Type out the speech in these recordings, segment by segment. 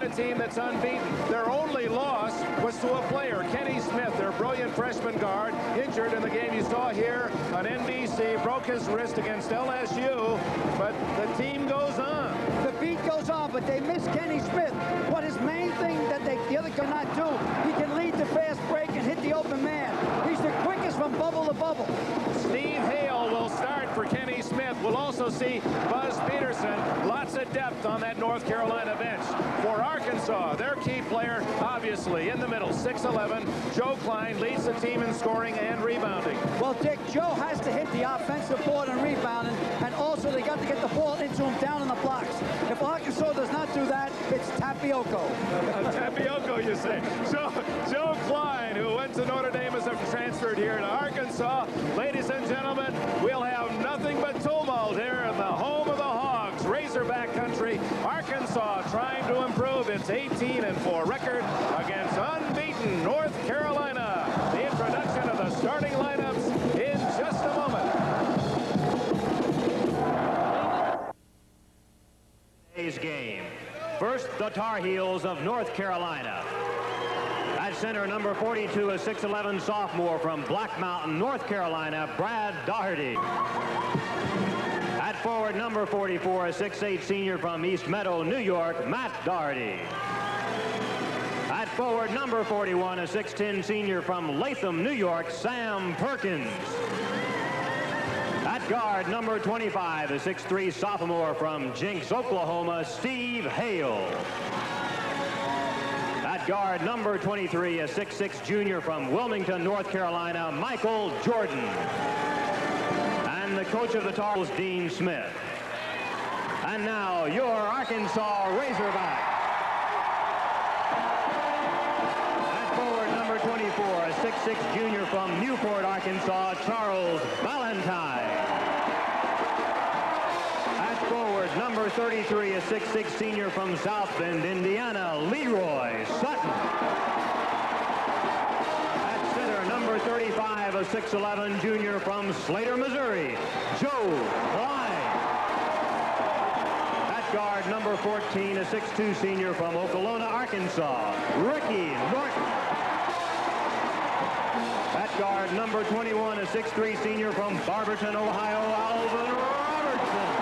a team that's unbeaten. Their only loss was to a player, Kenny Smith, their brilliant freshman guard, injured in the game you saw here on NBC, broke his wrist against LSU, but the team goes on. The beat goes on, but they miss Kenny Smith. What his main thing that the other cannot do, he can lead the fast break and hit the open man. He's the quickest from bubble to bubble. Steve Hale will start for Kenny Smith. We'll also see Buzz Peterson. Lots of depth on that North Carolina bench. For Arkansas, their key player, obviously, in the middle, 6'11", Joe Klein leads the team in scoring and rebounding. Well, Dick, Joe has to hit the offensive board and rebounding, and also they got to get the ball into him down in the blocks. If Arkansas does not do that, it's Tapioco. Tapioco, you say. Joe Klein, who went to Notre Dame as a transferred here to Arkansas. Ladies and gentlemen, we'll have nothing but tumult here in the home of the Hogs, Razorback country. Arkansas trying to improve its 18-4 record against unbeaten North Carolina. The introduction of the starting lineups in just a moment. Today's game. First, the Tar Heels of North Carolina. At center, number 42, a 6'11" sophomore from Black Mountain, North Carolina, Brad Daugherty. At forward, number 44, a 6'8" senior from East Meadow, New York, Matt Daugherty. At forward, number 41, a 6'10" senior from Latham, New York, Sam Perkins. At guard, number 25, a 6'3" sophomore from Jinx, Oklahoma, Steve Hale. At guard, number 23, a 6'6" junior from Wilmington, North Carolina, Michael Jordan. And the coach of the Tar Heels, Dean Smith. And now, your Arkansas Razorback. At forward, number 24, a 6'6" junior from Newport, Arkansas, Charles Valentine. Forward, number 33, a 6'6" senior from South Bend, Indiana, Leroy Sutton. At center, number 35, a 6'11" junior from Slater, Missouri, Joe Klein. At guard, number 14, a 6'2" senior from Okolona, Arkansas, Ricky Norton. At guard, number 21, a 6'3" senior from Barberton, Ohio, Alvin Robertson.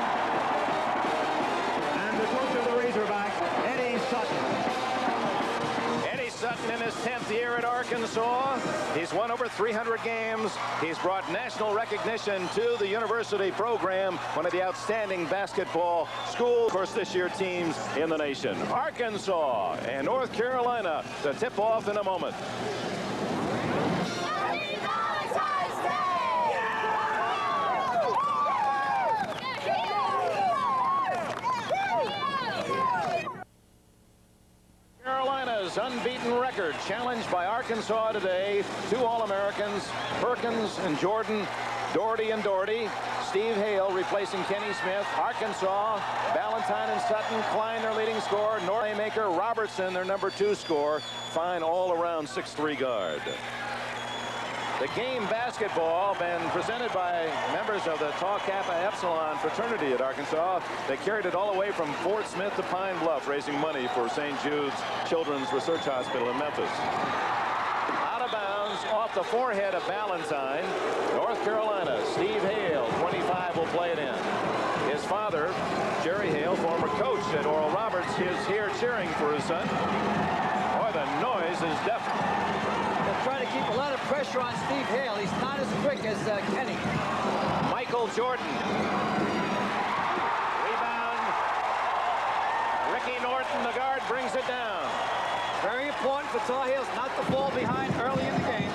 Eddie Sutton. Eddie Sutton in his 10th year at Arkansas. He's won over 300 games. He's brought national recognition to the university program. One of the outstanding basketball schools, of course, this year teams in the nation. Arkansas and North Carolina to tip off in a moment. Carolina's unbeaten record challenged by Arkansas today. Two All-Americans, Perkins and Jordan, Daugherty and Daugherty. Steve Hale replacing Kenny Smith. Arkansas, Valentine and Sutton. Klein, their leading scorer. Northmaker, Robertson, their number 2 scorer. Fine all-around 6'3" guard. The game basketball been presented by members of the Tau Kappa Epsilon fraternity at Arkansas. They carried it all the way from Fort Smith to Pine Bluff, raising money for St. Jude's Children's Research Hospital in Memphis. Out of bounds, off the forehead of Valentine. North Carolina, Steve Hale, 25, will play it in. His father, Jerry Hale, former coach at Oral Roberts, is here cheering for his son. Boy, the noise is deafening. Trying to keep a lot of pressure on Steve Hale. He's not as quick as Kenny. Michael Jordan. Rebound. Ricky Norton, the guard, brings it down. Very important for Tar Heels not to fall behind early in the game.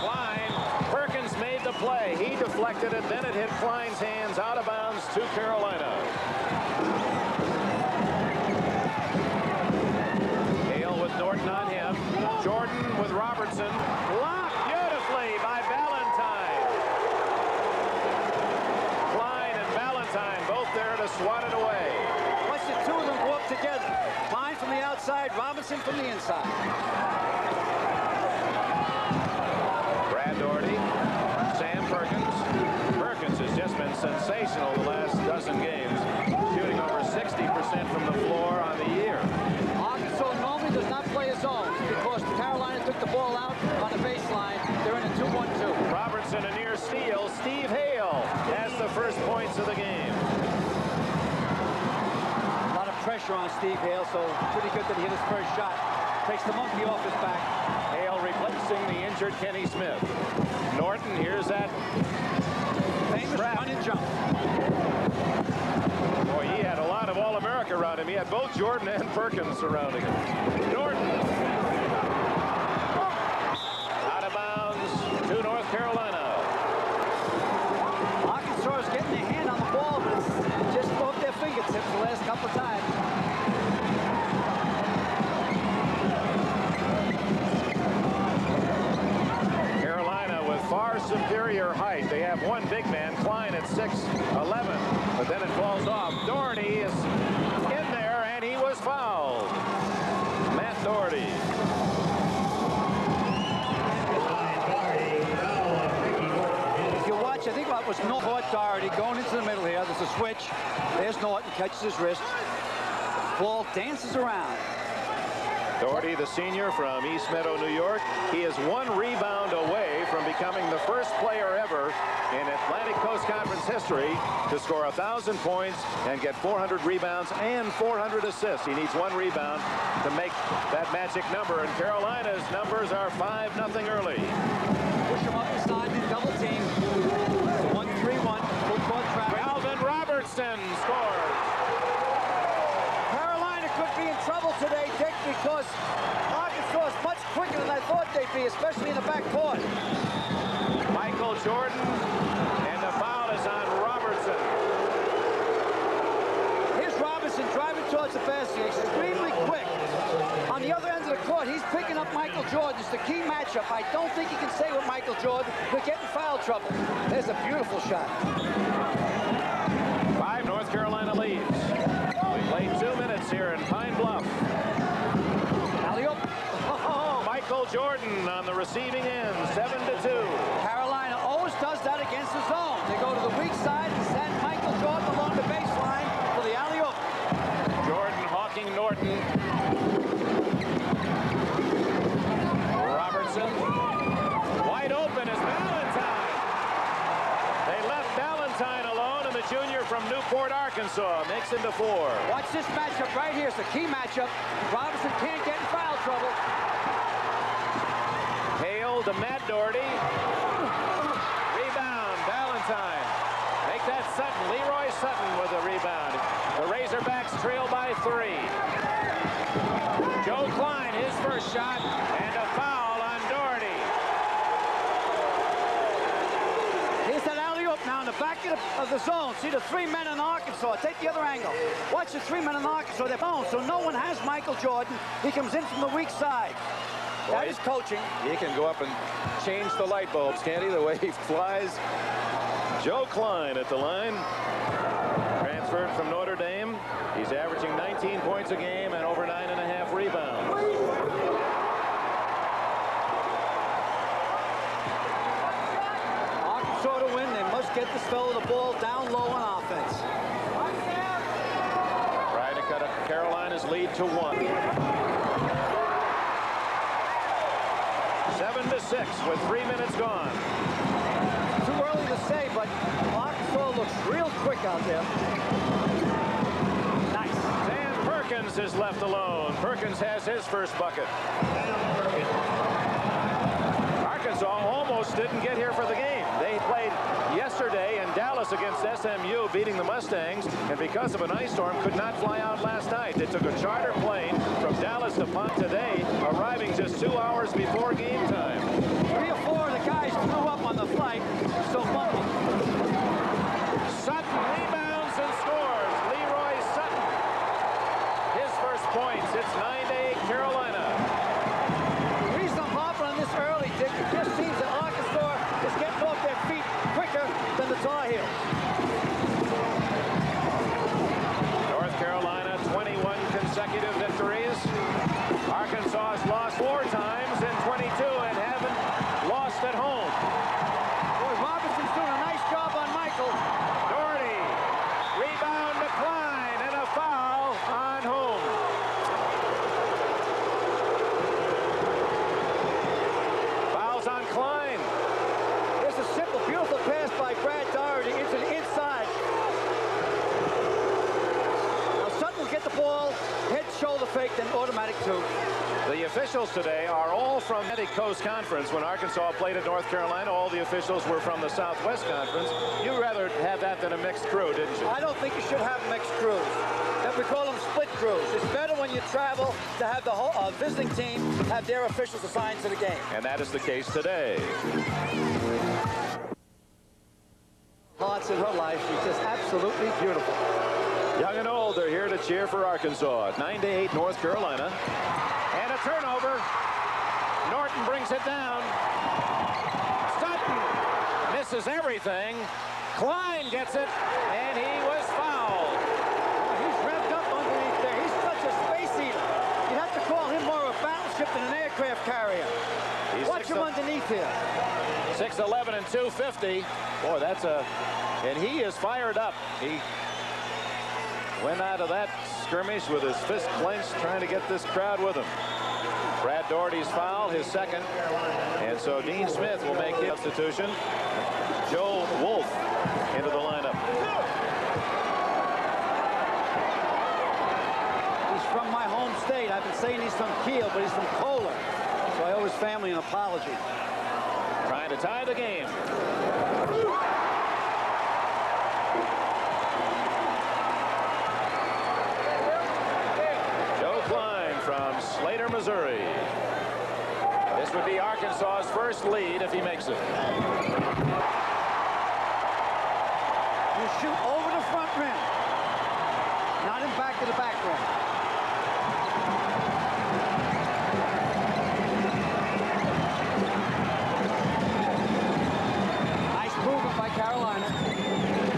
Klein. Perkins made the play. He deflected it. Then it hit Klein's hands out of bounds to Carolina. Hale with Norton on him. Jordan with Robertson. Blocked beautifully by Valentine. Klein and Valentine both there to swat it away. Watch the two of them go up together. Klein from the outside, Robinson from the inside. Brad Daugherty, Sam Perkins. Perkins has just been sensational the last dozen games, shooting over 60% from the floor on the year. ball out on the baseline. They're in a 2-1-2. Robertson, a near steal. Steve Hale has the first points of the game. A lot of pressure on Steve Hale, so pretty good that he hit his first shot. Takes the monkey off his back. Hale replacing the injured Kenny Smith. Norton, here's that Famous run and jump. Boy, he had a lot of All-America around him. He had both Jordan and Perkins surrounding him. Norton. Out of bounds to North Carolina. Arkansas is getting their hand on the ball, but it's just off their fingertips the last couple of times. Far superior height. They have one big man, Klein, at 6'11", but then it falls off. Doherty is in there, and he was fouled. Matt Doherty. If you watch, I think what was Norton Doherty going into the middle here. There's a switch. There's Norton, catches his wrist. Ball dances around. Doherty, the senior from East Meadow, New York. He is one rebound away from becoming the first player ever in Atlantic Coast Conference history to score 1,000 points and get 400 rebounds and 400 assists. He needs one rebound to make that magic number, and Carolina's numbers are 5-0 early. Push him up inside and double team. 1-3-1. Full court trap. Alvin Robertson scores. Carolina could be in trouble today, Dick, because Arkansas is much quicker than I thought they'd be, especially in the backcourt. Michael Jordan, and the foul is on Robertson. Here's Robertson driving towards the basket, extremely quick. On the other end of the court, he's picking up Michael Jordan. It's the key matchup. I don't think he can stay with Michael Jordan. He'll get in foul trouble. There's a beautiful shot. 5 North Carolina leads. We played 2 minutes here in Pine Bluff. Alley-oop. Michael Jordan on the receiving end, 7-2. Carolina always does that against the zone. They go to the weak side and send Michael Jordan along the baseline for the alley-oop. Jordan hawking Norton. Robertson. Wide open is Valentine. They left Valentine alone, and the junior from Newport, Arkansas makes into 4. Watch this matchup right here. It's the key matchup. Robertson can't get in foul trouble. Hale to Matt Doherty. Rebound, Valentine. Make that Sutton. Leroy Sutton with a rebound. The Razorbacks trail by 3. Joe Klein, his first shot, and a foul on Doherty. Here's that alley-oop now in the back of the zone. See the 3 men in Arkansas. Take the other angle. Watch the 3 men in Arkansas. They're home, so no one has Michael Jordan. He comes in from the weak side. That is coaching. He can go up and change the light bulbs, can't he? The way he flies. Joe Klein at the line. Transferred from Notre Dame. He's averaging 19 points a game and over 9.5 rebounds. Arkansas to win, they must get this fellow the ball down low on offense. Trying to cut Carolina's lead to 1. 7-6 with 3 minutes gone. Too early to say, but Arkansas looks real quick out there. Nice. Dan Perkins is left alone. Perkins has his first bucket. Arkansas almost didn't get here for the game. They played yesterday in Dallas against SMU, beating the Mustangs, and because of an ice storm, could not fly out last night. They took a charter plane from Dallas to Pont today, arriving just 2 hours before game time. 3 or 4 of the guys flew up on the flight. So bumpy. Sutton rebounds and scores. Leroy Sutton. His first points. It's 9-8 Carolina. The reason I'm hopping on this early, Dick, it just seems that Arkansas is getting off their feet quicker than the Tar Heels. North Carolina, 21 consecutive victories. Arkansas has lost 4 times in 22 and haven't lost at home. Boy, Robertson's doing a nice job on Michael. Doherty, rebound to Klein, and a foul on home. automatic 2. The officials today are all from the Coast Conference. When Arkansas played at North Carolina, all the officials were from the Southwest Conference. You'd rather have that than a mixed crew, didn't you? I don't think you should have mixed crews. That we call them split crews. It's better when you travel to have the whole visiting team have their officials assigned to the game. And that is the case today. Hearts in her life. She's just absolutely beautiful. Young and old, they're here to cheer for Arkansas. 9-8 North Carolina. And a turnover. Norton brings it down. Sutton misses everything. Klein gets it, and he was fouled. He's revved up underneath there. He's such a space eater. You'd have to call him more of a battleship than an aircraft carrier. Watch him underneath here. 6'11" and 250. Boy, that's a... And he is fired up. He went out of that skirmish with his fist clenched, trying to get this crowd with him. Brad Daugherty's foul, his second. And so Dean Smith will make his substitution. Joe Wolf into the lineup. He's from my home state. I've been saying he's from Kiel, but he's from Kohler. So I owe his family an apology. Trying to tie the game. Joe Klein from Slater, Missouri. This would be Arkansas's first lead if he makes it. You shoot over the front rim, not in back to the back rim. Nice movement by Carolina.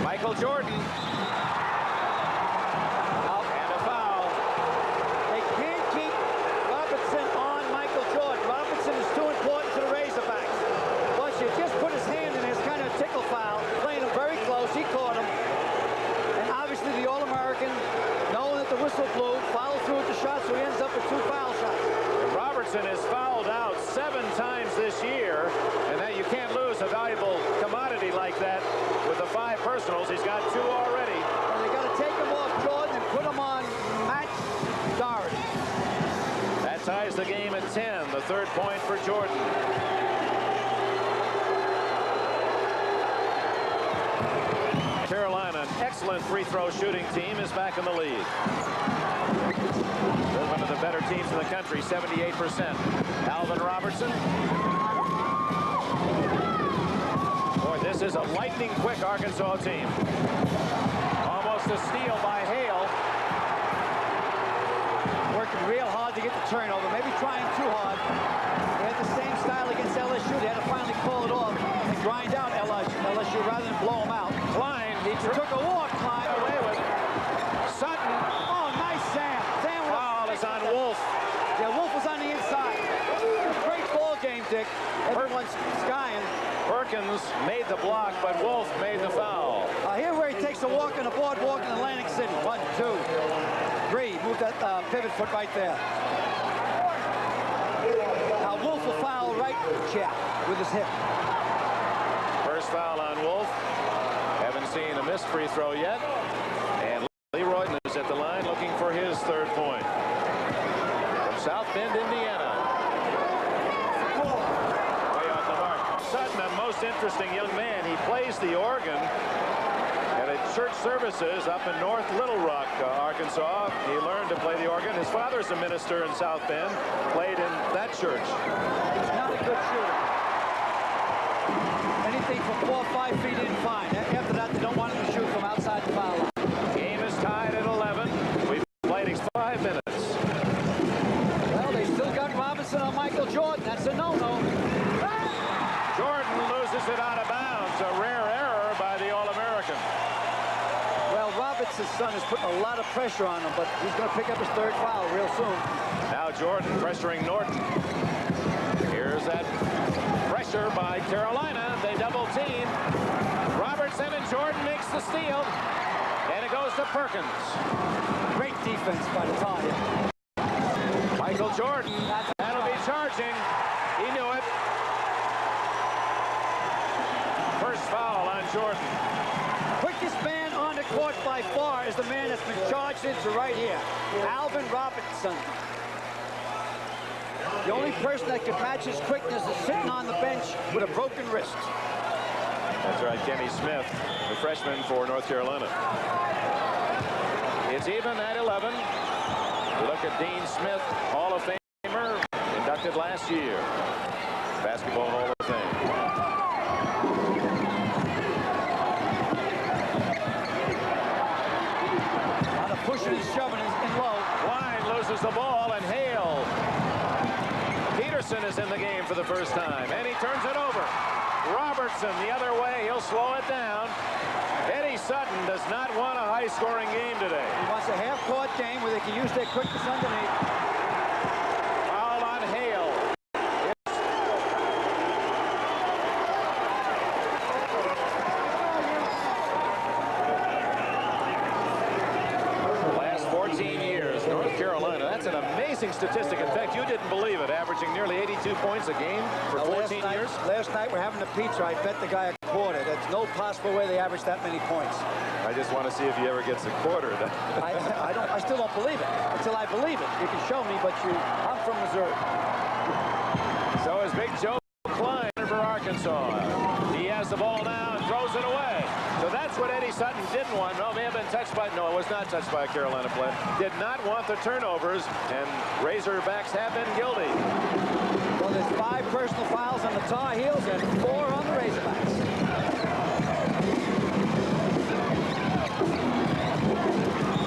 Michael Jordan. And a foul. They can't keep Robertson on Michael Jordan. Robertson is too important to the Razorbacks. Once you just put his hand in there, it's kind of a tickle foul. Playing him very close. He caught him. And obviously the All-American, knowing that the whistle blew, followed through with the shot, so he ends up with 2 foul shots. Robertson has fouled out 7 times this year, and that you can't lose a valuable commodity like that with the 5 personals. He's got 2 already. And they got to take him off Jordan and put him on Matt Daugherty. That ties the game at 10. The 3rd point for Jordan. Carolina, an excellent free throw shooting team, is back in the lead. They're one of the better teams in the country, 78%. Alvin Robertson. Boy, this is a lightning quick Arkansas team. Almost a steal by Hale. Working real hard to get the turnover, maybe trying too hard. They had the same style against LSU. They had to finally call it off and grind out LSU rather than blow them out. Klein, he Took a walk, Klein. away with Sutton. Oh, nice Sam. Sam Foul is on Wolf. Yeah, Wolf was on the inside. Great ball game, Dick. Everyone's skying. Perkins made the block, but Wolf made the foul. Here where he takes a walk on the boardwalk in Atlantic City. 1, 2, 3. Move that pivot foot right there. Now Wolf will foul right jab with his hip. First foul on Wolf. Haven't seen a missed free throw yet. And Leroy is at the line looking for his 3rd point. From South Bend, Indiana. Way off the mark. Sutton, a most interesting young man. He plays the organ at a church services up in North Little Rock, Arkansas. He learned to play the organ. His father's a minister in South Bend. Played in that church. He's not a good shooter. Anything from 4 or 5 feet in, fine. After that, they don't want him to shoot from outside the foul line. Game is tied at 11. We've played 5 minutes. Well, they still got Robinson on Michael Jordan. That's a no-no. Jordan loses it out of bounds. A rare error by the All-American. Well, Robinson's son is putting a lot of pressure on him, but he's going to pick up his 3rd foul real soon. Now Jordan pressuring Norton. Here's that pressure by Carolina. They double team. Robertson and Jordan makes the steal. And it goes to Perkins. Great defense by the Tigers. Michael Jordan. That'll be charging. He knew it. First foul on Jordan. Quickest man on the court by far is the man that's been charged into right here. Alvin Robertson. The only person that could match his quickness is sitting on the bench with a broken wrist. That's right, Kenny Smith, the freshman for North Carolina. It's even at 11. We look at Dean Smith, Hall of Famer, inducted last year. Basketball Hall of Fame. Now the pushing and shoving is in low. Wine loses the ball, and Hale. Peterson is in the game for the first time, and he turns it over. Robertson the other way. He'll slow it down. Eddie Sutton does not want a high-scoring game today. He wants a half-court game where they can use their quickness underneath. Foul on Hale. The last 14 years, North Carolina, that's an amazing statistic. In fact, you didn't believe it, averaging nearly 82 points a game for 14 years. Last night we're having a pizza. I bet the guy a quarter. There's no possible way they average that many points. I just want to see if he ever gets a quarter. I still don't believe it until I believe it. You can show me, but I'm from Missouri. So is Big Joe Klein for Arkansas. He has the ball now and throws it away. So that's what Eddie Sutton didn't want. No, it may have been touched by, no, it was not touched by a Carolina player. Did not want the turnovers, and Razorbacks have been guilty. Well, there's 5 personal fouls on the Tar Heels and 4 on the Razorbacks.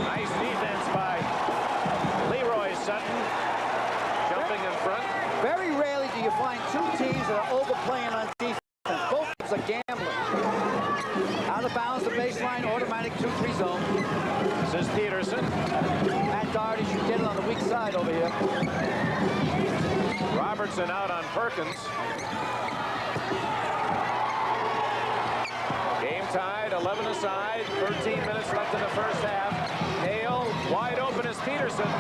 Nice defense by Leroy Sutton, jumping in front. Very rarely do you find 2 teams that are overplaying on defense. Both teams are gambling. Out of bounds, the baseline, automatic 2-3 zone. This is Peterson. Matt Doherty should get it on the weak side over here. Robertson out on Perkins. Game tied, 11 aside, 13 minutes left in the first half. Hale wide open as Peterson.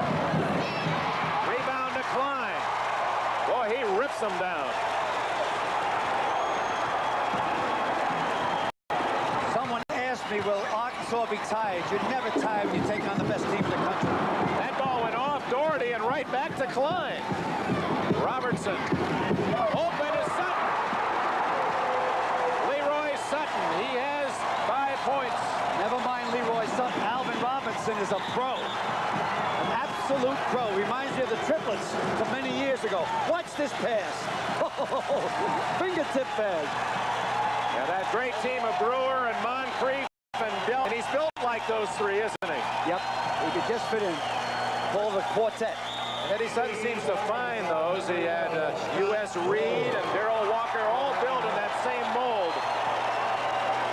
Rebound to Klein. Boy, he rips them down. Someone asked me, will Arkansas be tired? You're never tired when you take on the best team in the country. That ball went off Doherty and right back to Klein. Robertson. Open to Sutton. Leroy Sutton. He has 5 points. Never mind Leroy Sutton. Alvin Robinson is a pro. An absolute pro. Reminds me of the triplets from many years ago. Watch this pass. Fingertip pass. Yeah, that great team of Brewer and Moncrief and Dell. And he's built like those 3, isn't he? Yep. He could just fit in. Pull the quartet. Eddie Sutton seems to find those. He had U.S. Reed and Darrell Walker all built in that same mold.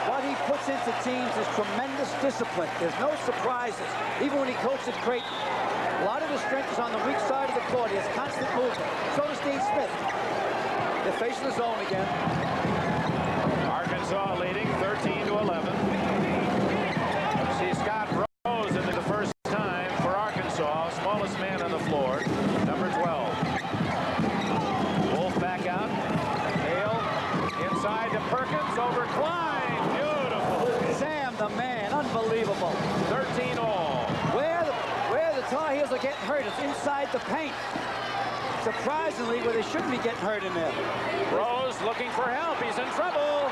What he puts into teams is tremendous discipline. There's no surprises. Even when he coached at Creighton, a lot of his strength is on the weak side of the court. He has constant movement. So does Dean Smith. They're facing the zone again. Arkansas leading 13-11. See Scott Rose in the first time for Arkansas, smallest man on the floor, number 12. Wolf back out. Hale inside to Perkins over Klein. Beautiful. Sam the man, unbelievable. 13 all. Where the Tar Heels are getting hurt, it's inside the paint. Surprisingly, where they shouldn't be getting hurt in there. Rose looking for help. He's in trouble.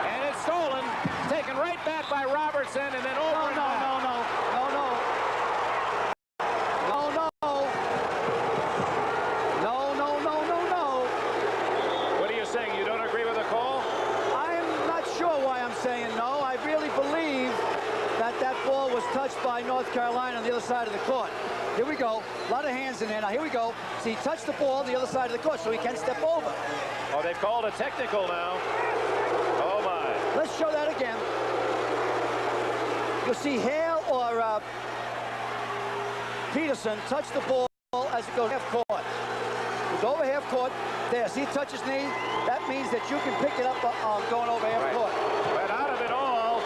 And it's stolen. Taken right back by Robertson and then over. No. What are you saying? You don't agree with the call? I'm not sure why I'm saying no. I really believe that ball was touched by North Carolina on the other side of the court. Here we go. A lot of hands in there. Now, here we go. See, he touched the ball on the other side of the court, so he can step over. Oh, they've called a technical now. Oh, my. Let's show that again. You'll see Hale or Peterson touch the ball as it goes half court. It's over half court. There, see, touches knee. That means that you can pick it up going over half court. But out of it all,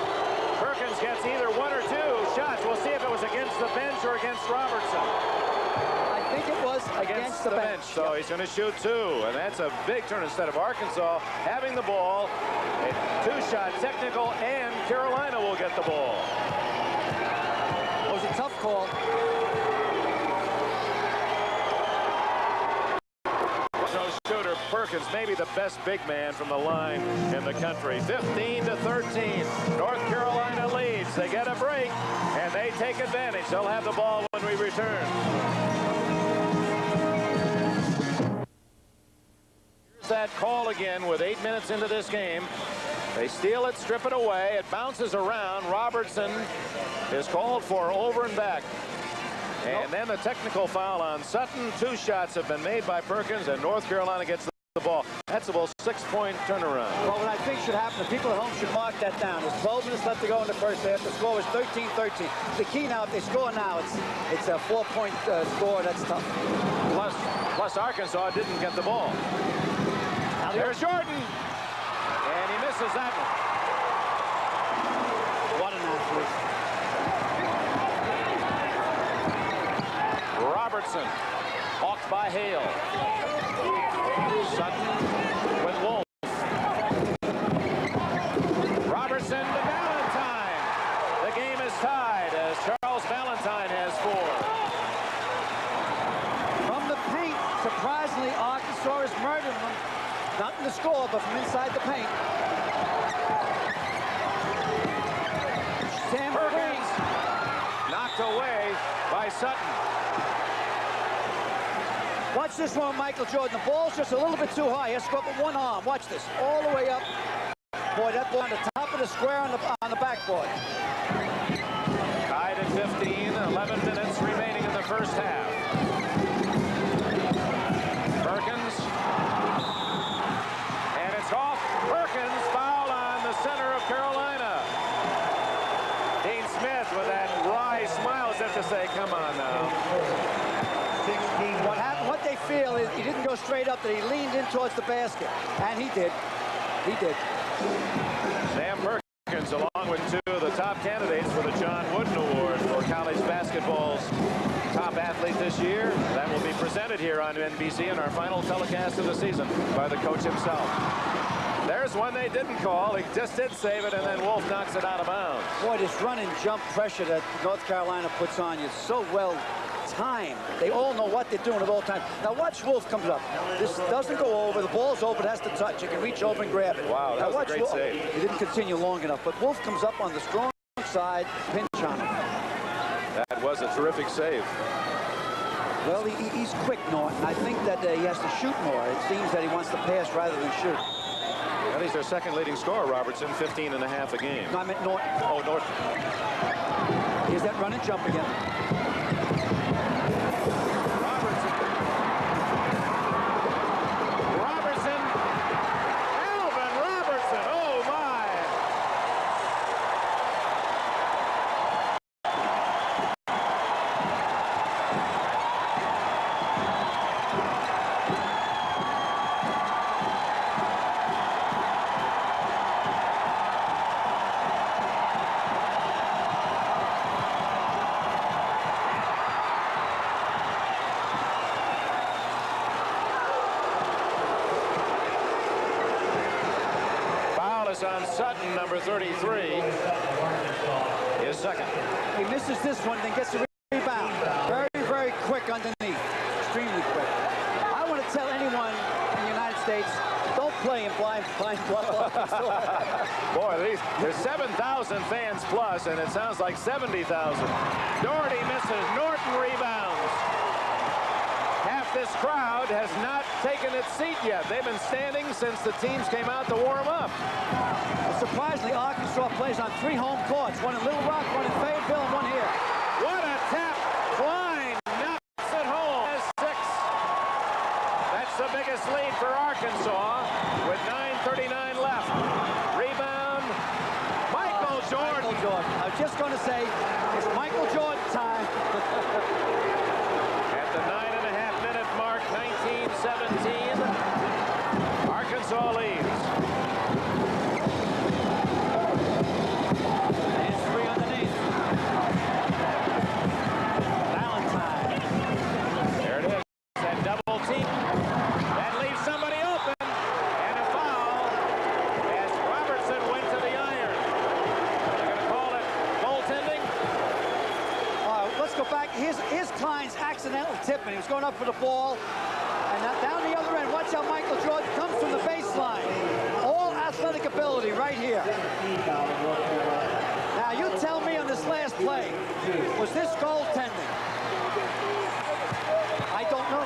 Perkins gets either 1 or 2 shots. We'll see if it was against the bench or against Robertson. I think it was against the bench. So he's going to shoot 2, and that's a big turn. Instead of Arkansas having the ball, a 2-shot technical, and Carolina will get the ball. It was a tough call. Perkins, maybe the best big man from the line in the country. 15-13. North Carolina leads. They get a break, and they take advantage. They'll have the ball when we return. Here's that call again with 8 minutes into this game. They steal it, strip it away. It bounces around. Robertson is called for over and back. And then the technical foul on Sutton. 2 shots have been made by Perkins, and North Carolina gets the ball. That's about 6-point turnaround. Well, what I think should happen, the people at home should mark that down. There's 12 minutes left to go in the first half. The score was 13-13. The key now, if they score now, it's a 4-point score. That's tough. Plus Arkansas didn't get the ball. Now there's Jordan. And he misses that one. What an athlete. Robertson, hawked by Hale. Sutton with Wolf. Robertson to Valentine. The game is tied as Charles Valentine has 4. From the paint, surprisingly, Arkansas is murdering them. Not in the score, but from inside the paint. Sam Perkins knocked away by Sutton. Watch this one, Michael Jordan. The ball's just a little bit too high. He has to go up with one arm. Watch this. All the way up. Boy, that ball on the top of the square on the backboard. Tied at 15, 11 minutes remaining in the first half. Perkins. And it's off. Perkins foul on the center of Carolina. Dean Smith with that wry smile as if to say, come on now. What they feel is he didn't go straight up, that he leaned in towards the basket. And he did. He did. Sam Perkins, along with 2 of the top candidates for the John Wooden Award for college basketball's top athlete this year. That will be presented here on NBC in our final telecast of the season by the coach himself. There's one they didn't call. He just did save it, and then Wolf knocks it out of bounds. Boy, this run and jump pressure that North Carolina puts on you so well timed. They all know what they're doing at all times. Now watch Wolf comes up. This doesn't go over. The ball's open. It has to touch. You can reach over and grab it. Wow, that was a great save. He didn't continue long enough, but Wolf comes up on the strong side, pinch on him. That was a terrific save. Well, he's quick, Norton. I think that he has to shoot more. It seems that he wants to pass rather than shoot. Well, he's their second leading scorer, Robertson, 15.5 a game. No, I meant Norton. Oh, Norton. Here's that run and jump again. Robertson. Alvin Robertson. Oh, my. On Sutton, number 33, his second. He misses this one, then gets a rebound. Very, very quick underneath. Extremely quick. I want to tell anyone in the United States, don't play in blind blood. Boy, there's 7,000 fans plus, and it sounds like 70,000. Doherty misses. Norton rebounds. Half this crowd has not taken its seat yet. They've been standing since the teams came out to warm up. Surprisingly, Arkansas plays on 3 home courts. One in Little Rock, one in Fayetteville, and one here. What a tap. Klein knocks it home. 6. That's the biggest lead for Arkansas with 9:39 left. Rebound, Michael Jordan. Michael Jordan. I was just going to say, it's Michael Jordan time. At the 9.5-minute mark, 19-17, Arkansas leads. There's 3 underneath. Valentine. There it is. That double team. That leaves somebody open. And a foul as Robertson went to the iron. They're going to call it goaltending. Let's go back. Here's Klein's accidental tip, and he was going up for the ball, and And now down the other end, watch how Michael Jordan comes from the baseline. All athletic ability right here. Now you tell me on this last play, was this goaltending? I don't know.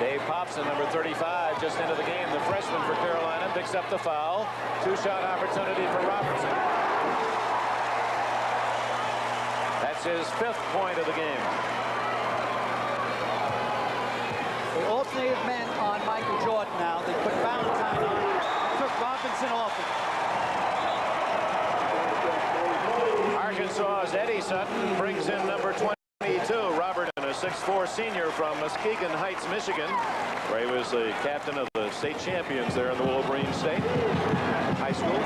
Dave Popson, number 35, just into the game. The freshman for Carolina picks up the foul. Two-shot opportunity for Robertson. That's his 5th point of the game. They alternated men on Michael Jordan now. They put Valentine on. Took Robinson off him. Arkansas's Eddie Sutton brings in number 22, Robert, a 6'4" senior from Muskegon Heights, Michigan, where he was the captain of the state champions there in the Wolverine State High School.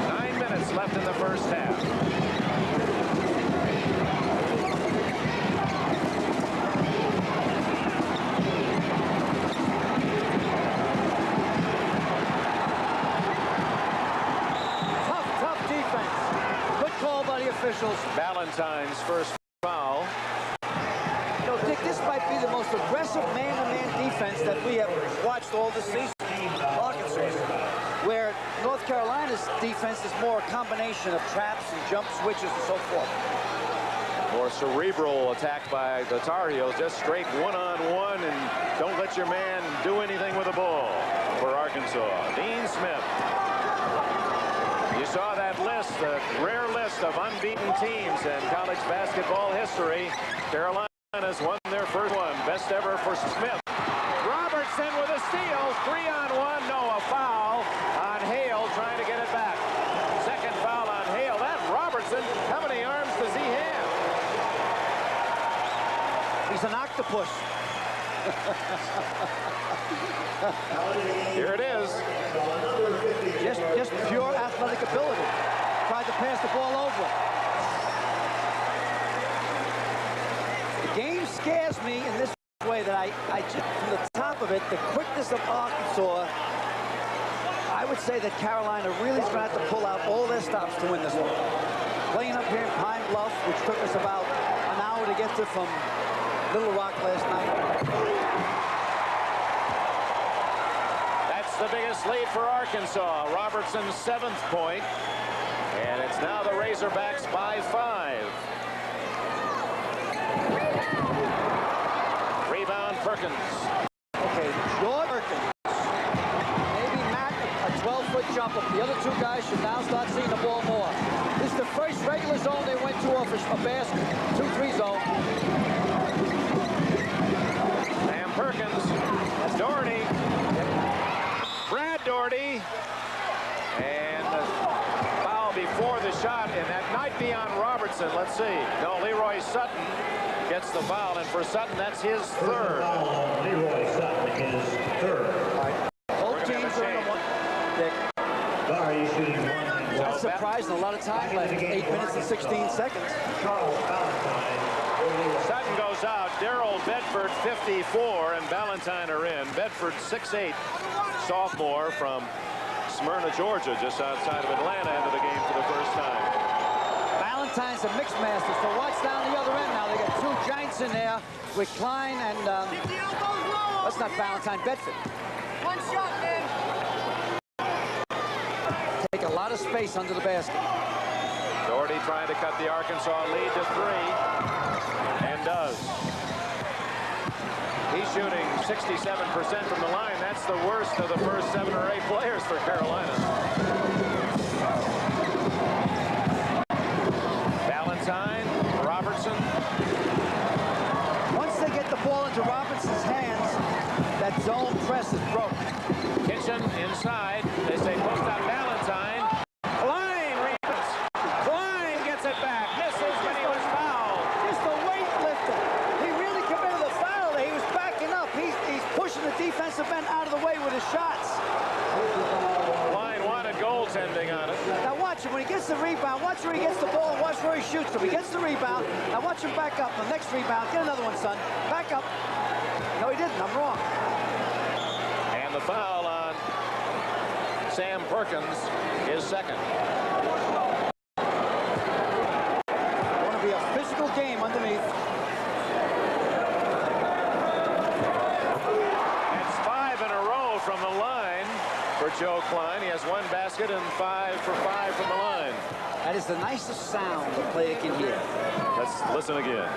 9 minutes left in the first half. Tough defense. Good call by the officials. Valentine's first foul. You know, Dick, this might be the most aggressive man-to-man defense that we have watched all this season. Arkansas, where North Carolina's defense is more a combination of traps and jump switches and so forth. More cerebral attack by the Tar Heels, just straight one-on-one, and don't let your man do anything with the ball for Arkansas. Dean Smith. You saw that list, the rare list of unbeaten teams in college basketball history. Carolina's won their first one. Best ever for Smith. Robertson with a steal. 3-on-1. No, a foul on Hale trying to get it back. Second foul on Hale. That Robertson, how many arms does he have? He's an octopus. Here it is. Just pure athletic ability. Tried to pass the ball over. The game scares me in this way that I just, from the top of it, the quickness of Arkansas, I would say that Carolina really is going to have to pull out all their stops to win this one. Playing up here in Pine Bluff, which took us about an hour to get to from Little Rock last night. The biggest lead for Arkansas. Robertson's 7th point. And it's now the Razorbacks by 5. Rebound Perkins. Okay, George Perkins. Maybe Matt, a 12-foot jumper. The other two guys should now start seeing the ball more. This is the first regular zone they went to off a basket. 2-3 zone. Sam Perkins. That's Doherty. Brad Doherty, and the foul before the shot, and that might be on Robertson. Let's see. No, Leroy Sutton gets the foul, and for Sutton, that's his 3rd. Leroy Sutton is 3rd. Both teams are in the one. Dick. Sorry, shooting one. That's surprising. A lot of time left. 8 minutes and 16 seconds. Sutton goes out. Darrell Bedford, 54, and Valentine are in. Bedford, 6'8", sophomore from Smyrna, Georgia, just outside of Atlanta, into the game for the first time. Valentine's a mixed master, so watch down the other end now. They got two giants in there with Klein and, that's not Valentine, Bedford. One shot, man. Take a lot of space under the basket. Doherty trying to cut the Arkansas lead to 3, and does. He's shooting 67% from the line. That's the worst of the first 7 or 8 players for Carolina. Valentine, Robertson. Once they get the ball into Robertson's hands, that zone press is broken. Kitchen inside. They say post out Valentine. Klein rebounds. Klein gets it back. Misses when he was fouled. Just a weightlifter. He really committed a foul there. He was backing up. He's pushing the defensive end out of the way with his shots. Klein wanted goaltending on it. Now watch him. When he gets the rebound, watch where he gets the ball and watch where he shoots. So he gets the rebound. Now watch him back up. The next rebound. Get another one, son. Back up. No, he didn't. I'm wrong. And the foul on Sam Perkins is 2nd. a physical game underneath. It's 5 in a row from the line for Joe Klein. He has 1 basket and 5 for 5 from the line. That is the nicest sound the player can hear. Let's listen again.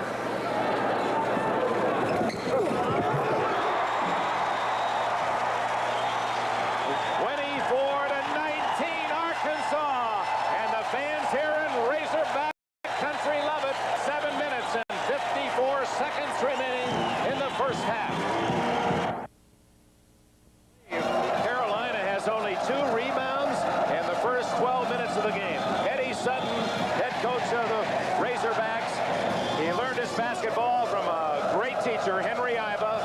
First half. Carolina has only 2 rebounds in the first 12 minutes of the game. Eddie Sutton, head coach of the Razorbacks, he learned his basketball from a great teacher, Henry Iba,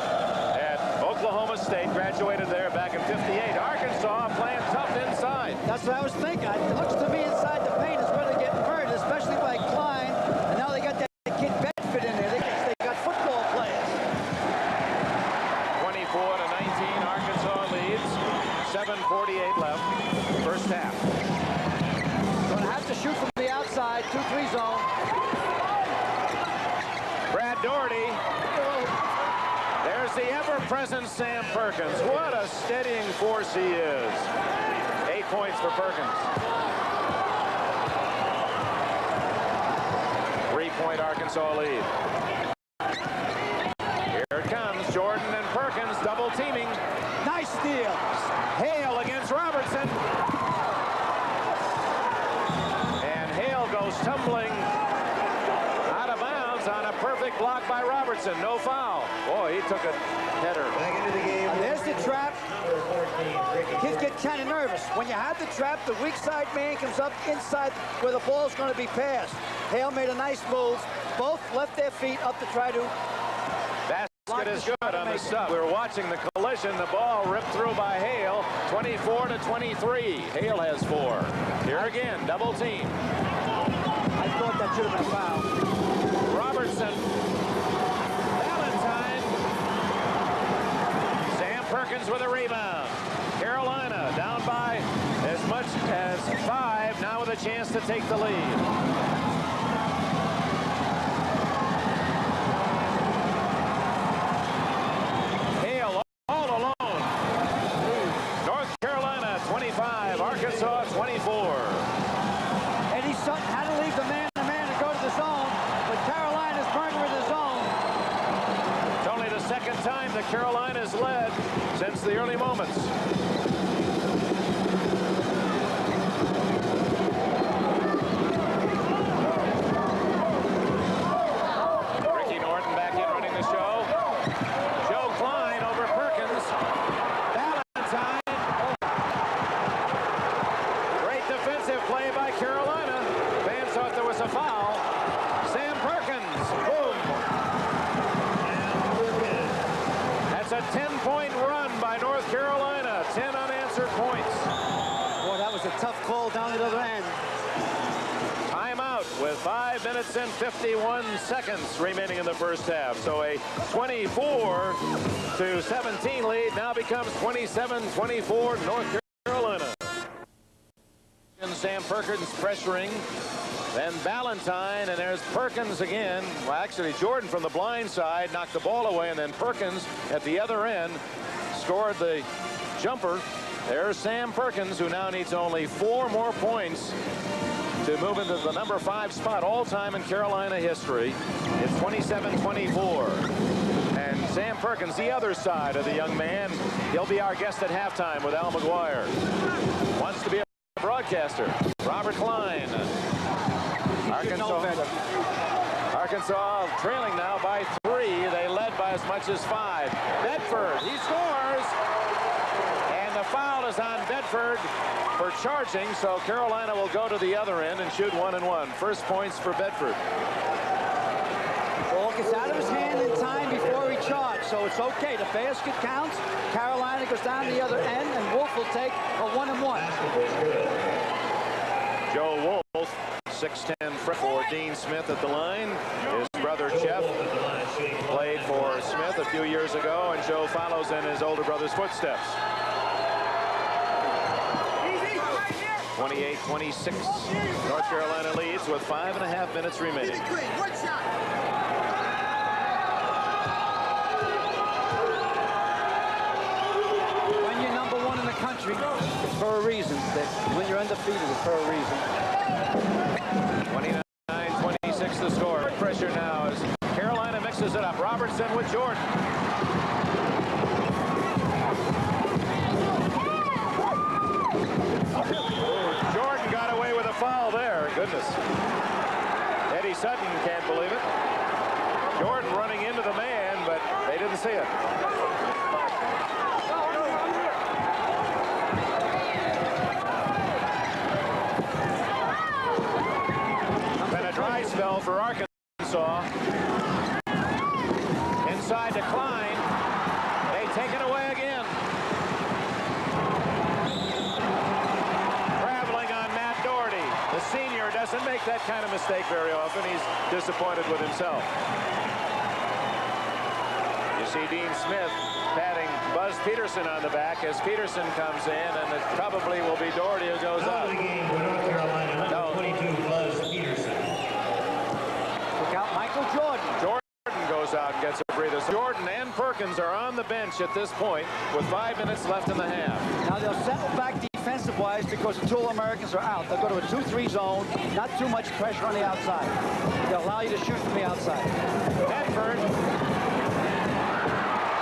at Oklahoma State, graduated there back in '58. Arkansas playing tough inside. That's what I was thinking. It looks to me inside the paint is where they get hurt, especially by Klein. And now they got that kid Bedford in there. They got football players. 24-19, Arkansas leads. 7:48 left. First half. Going to have to shoot from the outside, 2-3 zone. Brad Daugherty. There's the ever-present Sam Perkins. What a steadying force he is. 8 points for Perkins. 3-point Arkansas lead. Here it comes. Jordan and Perkins double teaming. Nice steal. Hale against Robertson. And Hale goes tumbling out of bounds on a perfect block by Robertson. No foul. Boy, he took a header. Back into the game. There's the trap. Kids get kind of nervous. When you have the trap, the weak side man comes up inside where the ball's going to be passed. Hale made a nice move. Both left their feet up to try to... Basket is good on the stop. We're watching the collision. The ball ripped through by Hale. 24-23. Hale has 4. Here again, double team. I thought that should have been a foul. Robertson. Valentine. Sam Perkins with a rebound. Carolina down by as much as 5. Now with a chance to take the lead. Arkansas 24. Eddie Sutton had to leave the man-to-man to go to the zone, but Carolina's burned with the zone. It's only the second time that Carolina's led since the early moments. Ricky Norton back in running the show. Joe Klein over Perkins. Valentine. Defensive play by Carolina. Fans thought there was a foul. Sam Perkins. Boom. That's a 10-point run by North Carolina. 10 unanswered points. Boy, that was a tough call down the other end. Timeout with 5 minutes and 51 seconds remaining in the first half. So a 24-17 lead now becomes 27-24 North Carolina. Sam Perkins pressuring, then Valentine, and there's Perkins again. Well, actually, Jordan from the blind side knocked the ball away, and then Perkins at the other end scored the jumper. There's Sam Perkins, who now needs only 4 more points to move into the number 5 spot all-time in Carolina history. It's 27-24. And Sam Perkins, the other side of the young man, he'll be our guest at halftime with Al McGuire. Wants to be a broadcaster. Robert Klein. Arkansas trailing now by 3. They led by as much as 5. Bedford, he scores. And the foul is on Bedford for charging, so Carolina will go to the other end and shoot 1-1. First points for Bedford. Ball gets out of his hand in time before he charged, so it's okay. The basket counts. Carolina goes down the other end, and Wolf will take a 1-1. Joe Wolf, 6'10" for Dean Smith at the line. His brother Jeff played for Smith a few years ago, and Joe follows in his older brother's footsteps. 28-26. North Carolina leads with 5.5 minutes remaining. When you're number one in the country, it's for a reason. When you're undefeated, it's for a reason. 29-26 the score. Pressure now as Carolina mixes it up. Robertson with Jordan. Jordan got away with a foul there. Goodness. Eddie Sutton can't believe it. Jordan running into the man, but they didn't see it. Been a dry spell for Arkansas. Inside to Klein. They take it away again. Traveling on Matt Doherty. The senior doesn't make that kind of mistake very often. He's disappointed with himself. You see Dean Smith patting Buzz Peterson on the back as Peterson comes in, and it probably will be Doherty who goes out. The game for North Carolina, number 22, Buzz Peterson. Look out, Michael Jordan. Jordan goes out and gets a breather. So Jordan and Perkins are on the bench at this point with 5 minutes left in the half. Now they'll settle back defensive-wise because the two All-Americans are out. They'll go to a 2-3 zone, not too much pressure on the outside. They'll allow you to shoot from the outside. Bedford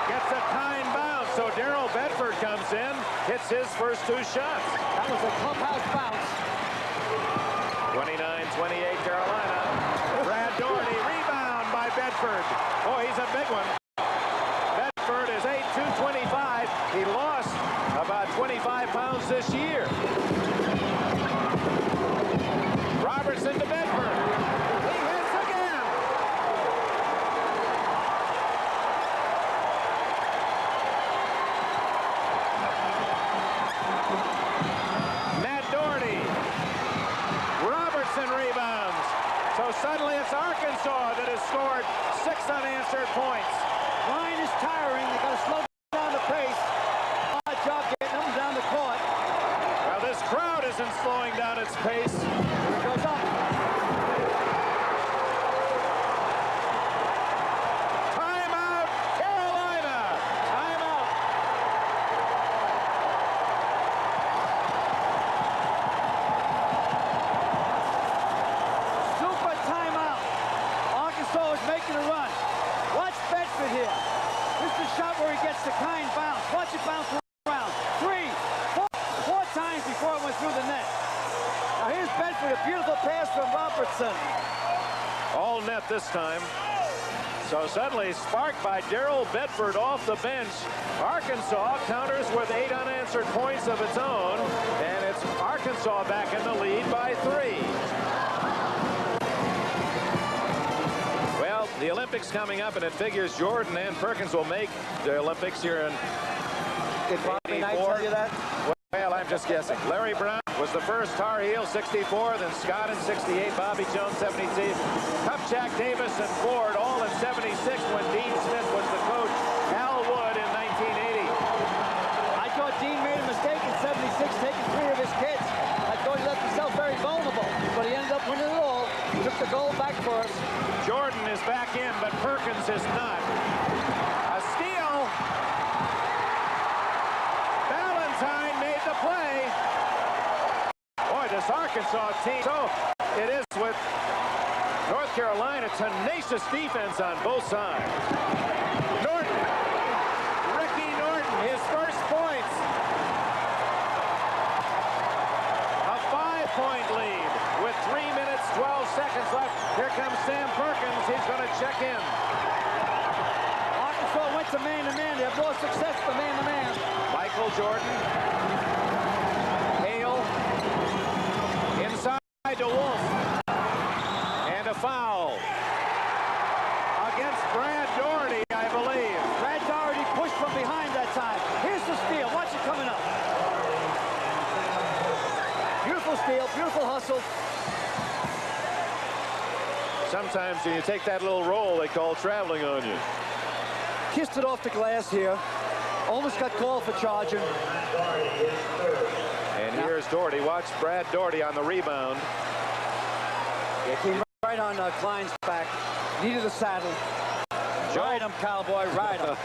gets a kind bounce, so Darrell Bedford comes in, hits his first 2 shots. That was a clubhouse bounce. 29-28 Carolina. Brad Doherty, rebound by Bedford. Oh, he's a big one. Bedford is 8'2", 225. He lost about 25 pounds this year. Robertson to Bedford. He hits again. Matt Doherty. Robertson rebounds. So suddenly it's Arkansas that has scored 6 unanswered points. Line is tiring. They got to slow down the pace. Hard job getting them down the court. Well, this crowd isn't slowing down its pace. Here it goes up. Timeout, Carolina. Timeout. Super timeout. Arkansas is making a run. Watch Bedford here. This is the shot where he gets the kind bounce. Watch it bounce around. 3, 4 times before it went through the net. Now here's Bedford, a beautiful pass from Robertson. All net this time. So suddenly sparked by Darrell Bedford off the bench. Arkansas counters with 8 unanswered points of its own, and it's Arkansas back in the lead by 3. Well, the Olympics coming up, and it figures Jordan and Perkins will make the Olympics here in Did Bobby Knight 84. tell you that? Well, I'm just guessing. Larry Brown was the first Tar Heel, 64, then Scott in 68, Bobby Jones, 72, Kupchak, Davis, and Ford all in 76 when Dean Smith was the coach. Al Wood in 1980. I thought Dean made a mistake in 76, taking 3 of his kids. I thought he left himself very vulnerable, but he ended up winning it all. He took the gold back for us. Jordan is back in, but Perkins is not. A steal. Valentine made the play. Boy, this Arkansas team. So it is with North Carolina, tenacious defense on both sides. Norton. Ricky Norton, his first points. A 5-point lead with 3 minutes, 12 seconds left. Here comes Sam Perkins. He's going to check in. Arkansas went to man-to-man. They have more success for man-to-man. Michael Jordan. Hale. Inside to Wolf. And a foul. Against Brad Doherty, I believe. Brad Doherty pushed from behind that time. Here's the steal. Watch it coming up. Beautiful steal. Beautiful hustle. Sometimes when you take that little roll, they call traveling on you. Kissed it off the glass here. Almost got called for charging. And here's Doherty. Watch Brad Doherty on the rebound. Yeah, came right on Klein's back. Needed the saddle. Ride him, cowboy, ride him.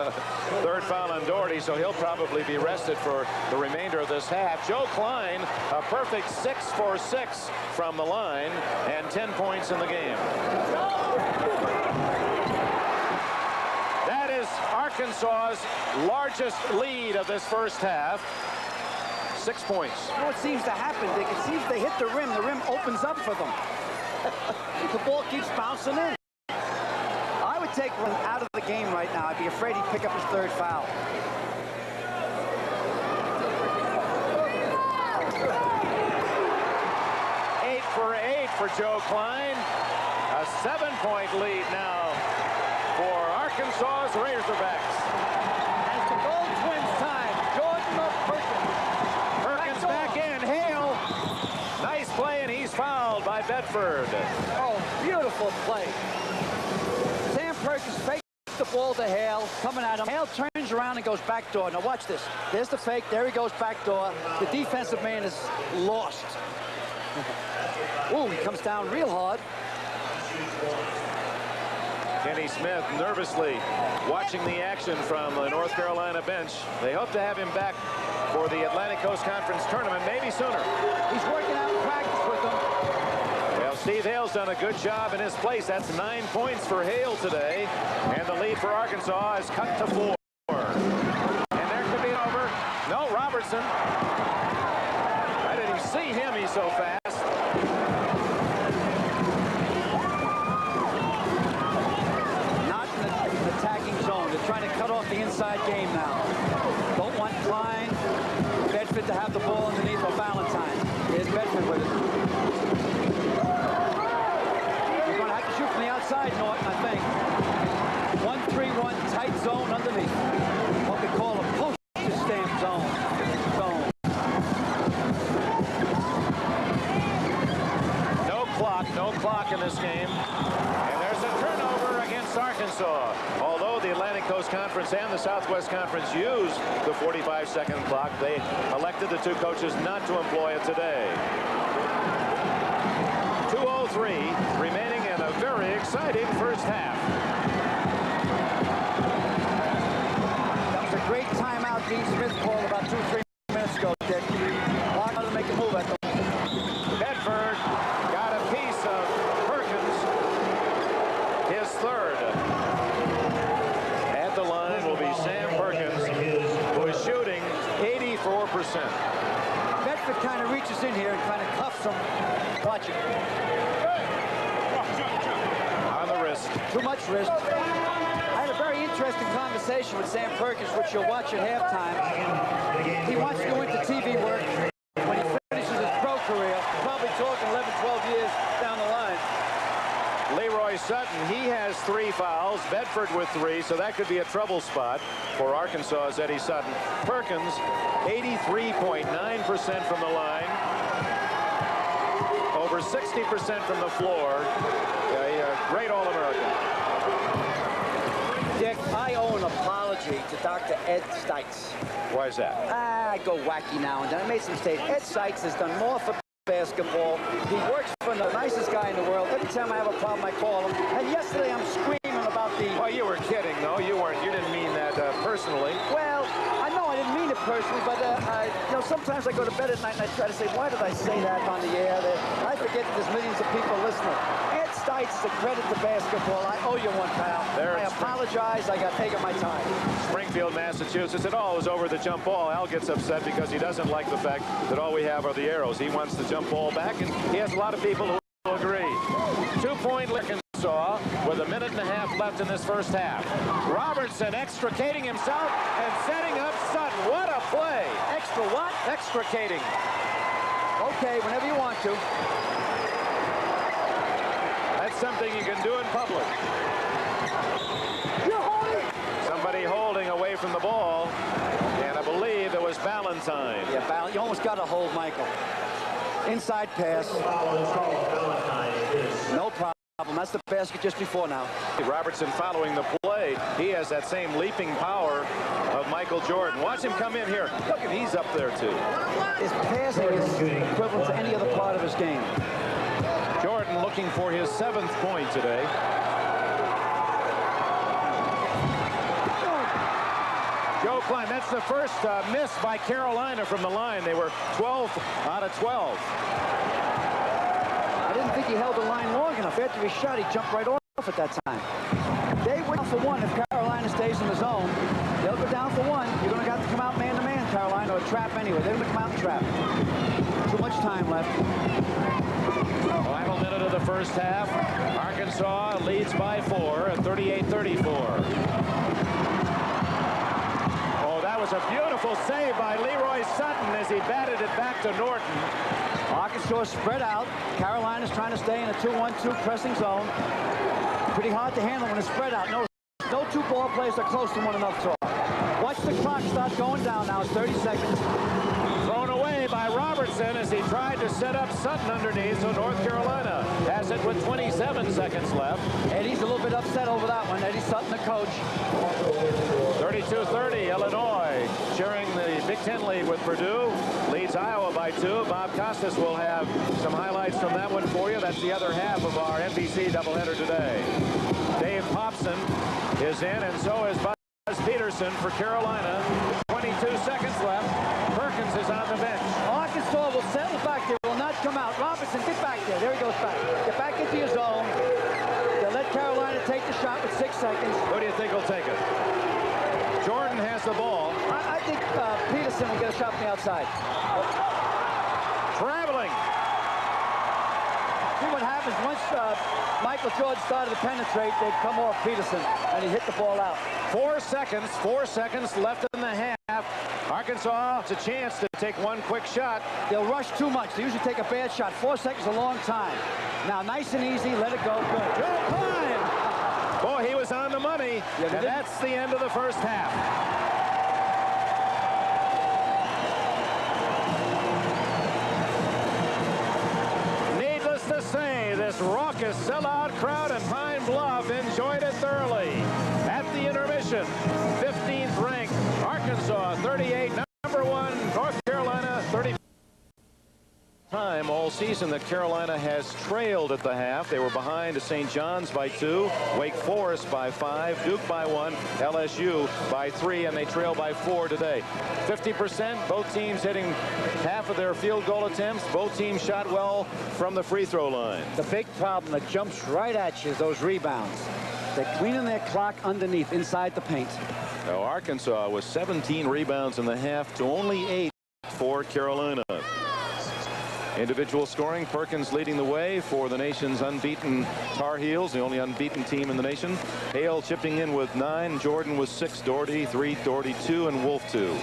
Third foul on Doherty, so he'll probably be rested for the remainder of this half. Joe Klein, a perfect 6 for 6 from the line, and 10 points in the game. That is Arkansas's largest lead of this first half. 6 points. You know what seems to happen? It seems they hit the rim opens up for them. The ball keeps bouncing in. I would take one out of the game right now. I'd be afraid he'd pick up his third foul. Eight for Joe Klein. A 7-point lead now for Arkansas's Razorbacks. As the Gold Twins time, Jordan up Perkins. Perkins back in. Hale. Nice play, and he's fouled by Bedford. Oh, beautiful play. Sam Perkins fakes the ball to Hale, coming at him. Hale turns around and goes back door. Now watch this. There's the fake. There he goes back door. The defensive man is lost. Ooh, he comes down real hard. Kenny Smith nervously watching the action from the North Carolina bench. They hope to have him back for the Atlantic Coast Conference tournament, maybe sooner. He's working out in practice with them. Well, Steve Hale's done a good job in his place. That's 9 points for Hale today. And the lead for Arkansas is cut to 4. And there could be an over. No, Robertson. I didn't even see him. He's so fast. Not in the attacking zone. They're trying to cut off the inside game now. Don't want Klein, Bedford to have the ball underneath for Valentine. Here's Bedford with it. You're going to have to shoot from the outside, Norton, I think. 1-3-1 tight zone underneath. What we call a postage stamp zone. No clock in this game. And there's a turnover against Arkansas. Although the Atlantic Coast Conference and the Southwest Conference use the 45-second clock, they elected the two coaches not to employ it today. 2:03 remaining in a very exciting first half. That was a great timeout Dean Smith called about 2-3 minutes ago, Dick. Block out to make a move at them. Bedford got a piece of Perkins, his third. At the line will be Sam Perkins, who is shooting 84%. Bedford kind of reaches in here and kind of cuffs him. Watch it. On the wrist. Too much wrist. I had a very interesting conversation with Sam Perkins, which you'll watch at halftime. He wants to go into TV work when he finishes his pro career. Probably talking 11, 12 years down the line. Leroy Sutton, he has 3 fouls. Bedford with 3, so that could be a trouble spot for Arkansas's Eddie Sutton. Perkins, 83.9% from the line. Over 60% from the floor. A great All-American. Dick, I owe an apology to Dr. Ed Stites. Why is that? I go wacky now and then. I made some mistakes. Ed Stites has done more for basketball. He works for the nicest guy in the world. Every time I have a problem, I call him. And yesterday, I'm screaming about the... Well, you were kidding, though. You weren't. You didn't mean that personally. Well, I know I didn't mean it personally, but you know, sometimes I go to bed at night and I try to say, why did I say that on the air? I forget that there's millions of people listening. Ed Stites is a credit to basketball. I owe you one, pal. I apologize. I got taken my time. Springfield, Massachusetts. It all was over the jump ball. Al gets upset because he doesn't like the fact that all we have are the arrows. He wants the jump ball back, and he has a lot of people who agree. 2-point Arkansas with 1.5 minutes left in this first half. Robertson extricating himself and setting up Sutton. What a play. Extra what? Extricating. Okay, whenever you want to. That's something you can do in public. You're holding. Somebody holding away from the ball, and I believe it was Valentine. Yeah, you almost got a hold, Michael. Inside pass. No problem. That's the basket just before now. Robertson following the play. He has that same leaping power of Michael Jordan. Watch him come in here. Look, and he's up there too. His passing is equivalent to any other part of his game. Jordan looking for his 7th point today. Joe Klein, that's the first miss by Carolina from the line. They were 12 out of 12. I didn't think he held the line long enough. After he shot, he jumped right off at that time. They went for one. If Carolina stays in the zone, they'll go down for one. You're going to have to come out man-to-man, Carolina, or trap anyway. They're going to come out and trap. Too much time left. Final minute of the first half. Arkansas leads by 4 at 38-34. That was a beautiful save by Leroy Sutton as he batted it back to Norton. Arkansas spread out. Carolina's trying to stay in a 2-1-2 pressing zone. Pretty hard to handle when it's spread out. No two ball players are close to one another. Watch the clock start going down now. It's 30 seconds. Thrown away by Robertson as he tried to set up Sutton underneath, so North Carolina has it with 27 seconds left. Eddie's a little bit upset over that one. Eddie Sutton, the coach. 32-30, Illinois sharing the Big Ten lead with Purdue. Leads Iowa by 2. Bob Costas will have some highlights from that one for you. That's the other half of our NBC doubleheader today. Dave Popson is in, and so is Buzz Peterson for Carolina. 22 seconds left. Perkins is on the bench. Arkansas will settle back there, will not come out. Robertson, get back there. There he goes back. Get back into your zone. They'll let Carolina take the shot with 6 seconds. Who do you think will take it? Jordan has the ball. I think Peterson will get a shot from the outside. Traveling. See what happens once Michael Jordan started to penetrate, they'd come off Peterson, and he hit the ball out. 4 seconds left in the half. Arkansas, it's a chance to take one quick shot. They'll rush too much. They usually take a bad shot. 4 seconds is a long time. Now, nice and easy. Let it go. Good. Joe Klein. Boy, he was on the money. Yeah, and that's the end of the first half. Needless to say, this raucous sellout crowd in Pine Bluff enjoyed it thoroughly. At the intermission, 15th ranked Arkansas 38, number 1 North Carolina 30. Time all season that Carolina has trailed at the half. They were behind to St. John's by 2, Wake Forest by 5, Duke by 1, LSU by 3, and they trail by 4 today. 50%, both teams hitting half of their field goal attempts. Both teams shot well from the free throw line. The big problem that jumps right at you is those rebounds. They're cleaning their clock underneath, inside the paint. Now, Arkansas was 17 rebounds in the half to only 8 for Carolina. Individual scoring, Perkins leading the way for the nation's unbeaten Tar Heels, the only unbeaten team in the nation. Hale chipping in with 9, Jordan with 6, Doherty 3, Doherty 2, and Wolf 2.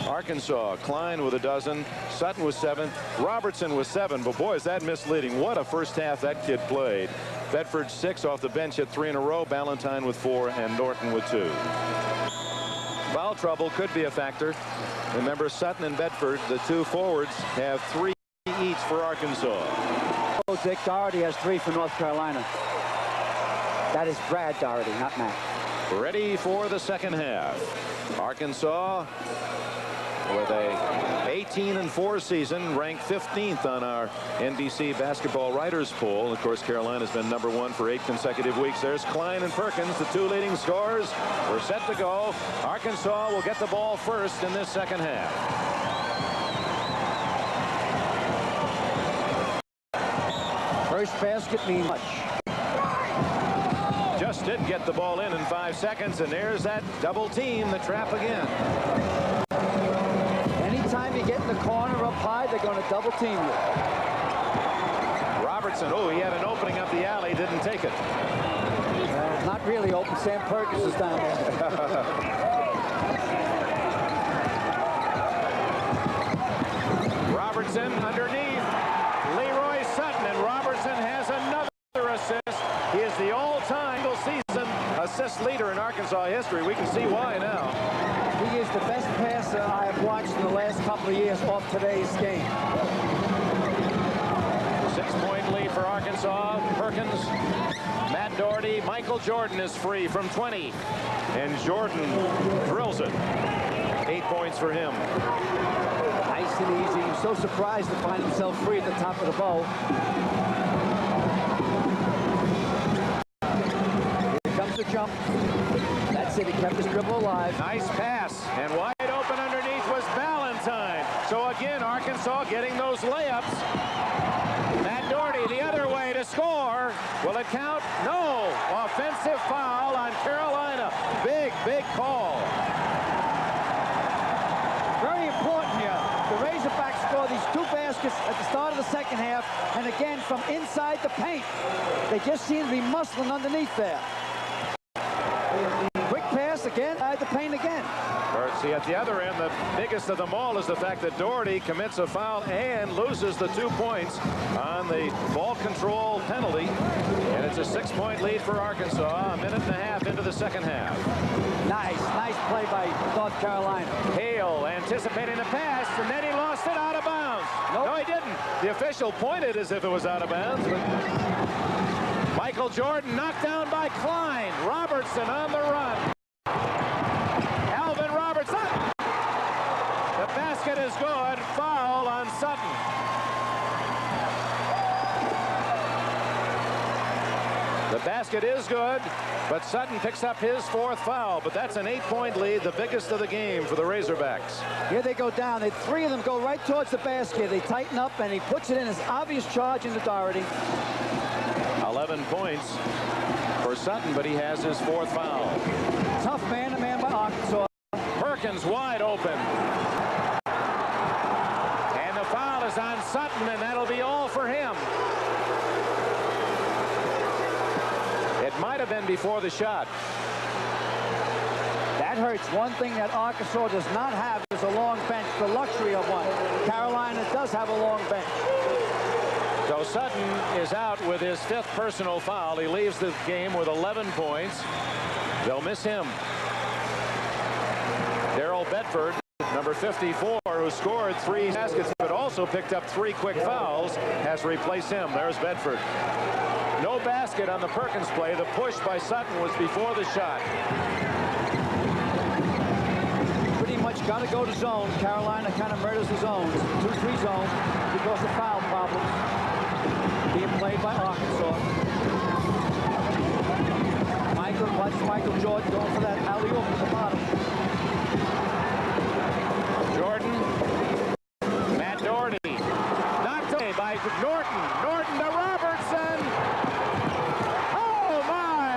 Arkansas, Klein with a dozen, Sutton with 7, Robertson with 7, but boy, is that misleading. What a first half that kid played. Bedford 6 off the bench, hit 3 in a row, Ballantyne with 4, and Norton with 2. Foul trouble could be a factor. Remember, Sutton and Bedford, the 2 forwards, have 3 each for Arkansas. Oh, Dick Doherty has 3 for North Carolina. That is Brad Doherty, not Matt. Ready for the second half. Arkansas with a 18-4 season, ranked 15th on our NBC basketball writers poll. Of course, Carolina's been number 1 for 8 consecutive weeks. There's Klein and Perkins, the 2 leading scorers. We're set to go. Arkansas will get the ball first in this second half. First basket means much. Just didn't get the ball in 5 seconds, and there's that double team, the trap again. Anytime you get in the corner up high, they're going to double team you. Robertson, oh, he had an opening up the alley, didn't take it. Not really open. Sam Perkins is down there. Robertson underneath. Leroy Sutton, and Robertson has another assist. He is the all-time single-season assist leader in Arkansas history. We can see why now. He is the best passer I have watched in the last couple of years off today's game. 6-point lead for Arkansas. Perkins, Matt Doherty, Michael Jordan is free from 20. And Jordan drills it. 8 points for him. Nice and easy. He's so surprised to find himself free at the top of the bow. Here comes the jump. That's it. He kept his dribble alive. Nice pass. And wide open underneath was Valentine. So again, Arkansas getting those layups. Matt Doherty the other way to score. Will it count? No. Offensive foul on Carolina. Big, big call. Very important here. The Razorbacks score these 2 baskets at the start of the second half, and again from inside the paint. They just seem to be muscling underneath there. Quick pass again, inside the paint again. See, at the other end, the biggest of them all is the fact that Doherty commits a foul and loses the 2 points on the ball control penalty. And it's a 6-point lead for Arkansas, a minute and a half into the second half. Nice play by North Carolina. Hale anticipating the pass, and then he lost it out of bounds. Nope. No, he didn't. The official pointed as if it was out of bounds. But Michael Jordan knocked down by Klein. Robertson on the run. Alvin Robertson. The basket is good. Foul on Sutton. The basket is good, but Sutton picks up his 4th foul. But that's an 8-point lead, the biggest of the game for the Razorbacks. Here they go down. 3 of them go right towards the basket. They tighten up, and he puts it in his obvious charge into Doherty. 11 points for Sutton, but he has his 4th foul. Tough man-to-man by Arkansas. Perkins wide open. And the foul is on Sutton, and that'll be all for him. It might have been before the shot. That hurts. One thing that Arkansas does not have is a long bench, the luxury of one. Carolina does have a long bench. So Sutton is out with his 5th personal foul. He leaves the game with 11 points. They'll miss him. Darrell Bedford, number 54, who scored 3 baskets but also picked up 3 quick fouls, has replaced him. There's Bedford. No basket on the Perkins play. The push by Sutton was before the shot. Pretty much got to go to zone. Carolina kind of murders the zones. 2-3 zone because of foul problems being played by Arkansas. Michael Jordan going for that alley-oop at the bottom. Jordan. Matt Doherty. Knocked away by Norton. Norton to Robertson. Oh, my.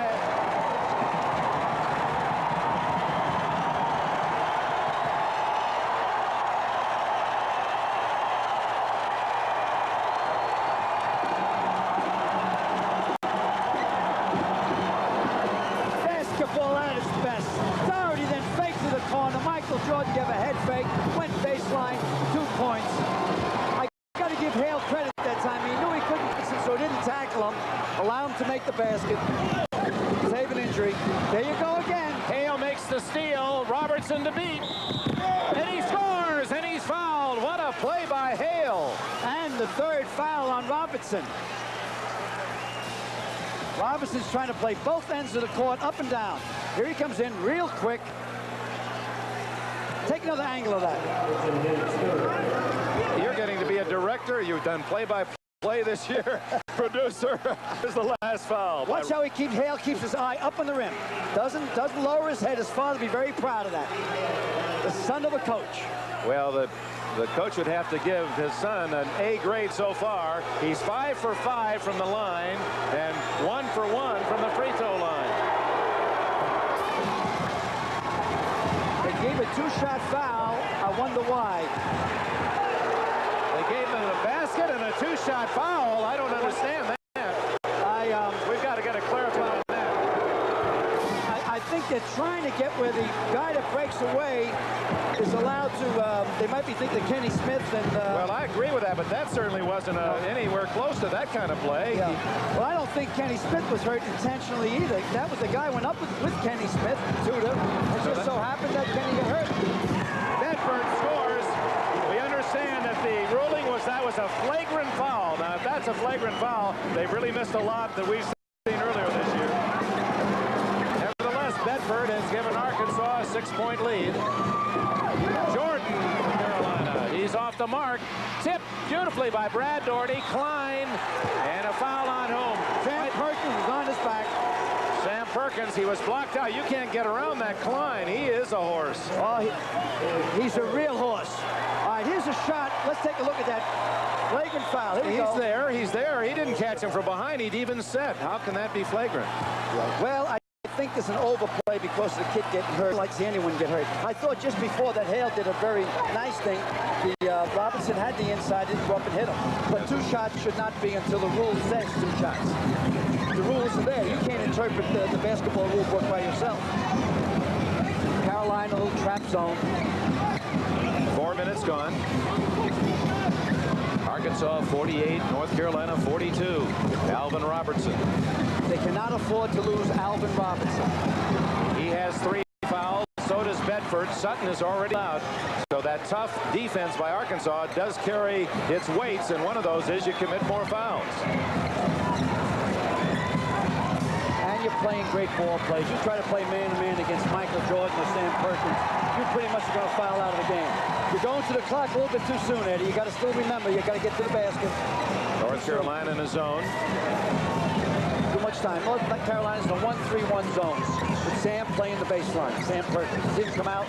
Basketball at its best. Doherty then faked to the corner. Michael Jordan gave a head fake, went baseline, 2 points. I got to give Hale credit that time. He knew he couldn't fix it, so he didn't tackle him. Allow him to make the basket. Save an injury. There you go again. Hale makes the steal. Robertson to beat. And he scores, and he's fouled. What a play by Hale. And the 3rd foul on Robertson. Robertson's trying to play both ends of the court, up and down. Here he comes in real quick. Take another angle of that. You're getting to be a director. You've done play-by-play this year. Producer is the last foul. Watch how Hale keeps his eye up on the rim. Doesn't lower his head. His father would be very proud of that. The son of a coach. Well, the coach would have to give his son an A grade so far. He's 5 for 5 from the line and 1 for 1 from the free throw line. They gave a 2-shot foul. I wonder why. They gave him a basket and a 2-shot foul. I don't understand that. We've got to get a clarification on that. I think they're trying to get where the guy that breaks away is allowed to, they might be thinking Kenny Smith and... well, I agree with that, but that certainly wasn't anywhere close to that kind of play. Yeah. Well, I don't think Kenny Smith was hurt intentionally either. That was the guy went up with Kenny Smith, Tudor. It just so happened that Kenny got hurt. Bedford scores. We understand that the ruling was that was a flagrant foul. Now, if that's a flagrant foul, they've really missed a lot that we've seen earlier this year. Nevertheless, Bedford has given Arkansas a 6-point lead. Jordan, Carolina, he's off the mark. Tipped beautifully by Brad Daugherty. Klein, and a foul on whom? Sam Perkins is on his back. Sam Perkins, he was blocked out. You can't get around that Klein. He is a horse. Oh, he's a real horse. All right, here's a shot. Let's take a look at that flagrant foul. Here we go. He's there. He didn't catch him from behind. He'd even set. How can that be flagrant? Well, I think there's an overplay because of the kid getting hurt. Like to see anyone get hurt. I thought just before that Hale did a very nice thing. Robinson had the inside, didn't go up and hit him. But 2 shots should not be until the rule says 2 shots. The rules are there. You can't interpret the basketball rule book by yourself. Carolina, little trap zone. 4 minutes gone. Arkansas 48, North Carolina 42. Alvin Robertson. They cannot afford to lose Alvin Robertson. He has 3 fouls. So does Bedford. Sutton is already out. So that tough defense by Arkansas does carry its weights, and one of those is you commit more fouls. And you're playing great ball plays. You try to play man-to-man against Michael Jordan or Sam Perkins, you're pretty much going to foul out of the game. You're going to the clock a little bit too soon, Eddie. You got to still remember, you got to get to the basket. North Carolina in a zone. Too much time. North Carolina's in a 1-3-1 zone with Sam playing the baseline. Sam Perkins didn't come out.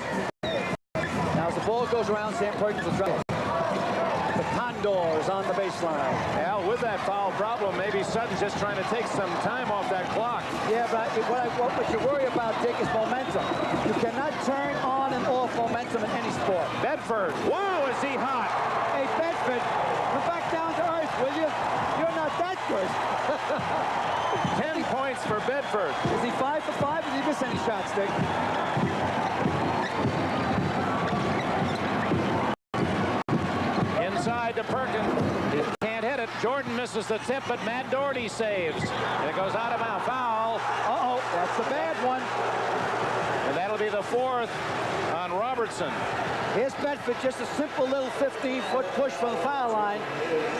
Now as the ball goes around, Sam Perkins will drop. The Condor is on the baseline. Al, with that foul problem, maybe Sutton's just trying to take some time off that clock. Yeah, but what you worry about, Dick, is momentum. You cannot turn on and off momentum in any sport. Bedford, whoa, is he hot? Hey, Bedford, come back down to earth, will you? You're not that good. 10 points for Bedford. Is he 5 for 5? Did he miss any shots, Dick? Inside to Perkins. He can't hit it. Jordan misses the tip, but Matt Daugherty saves. And it goes out of bounds. Foul. Uh-oh, that's the bad one. And that'll be the 4th on Robertson. Here's Bedford, just a simple little 15-foot push from the foul line,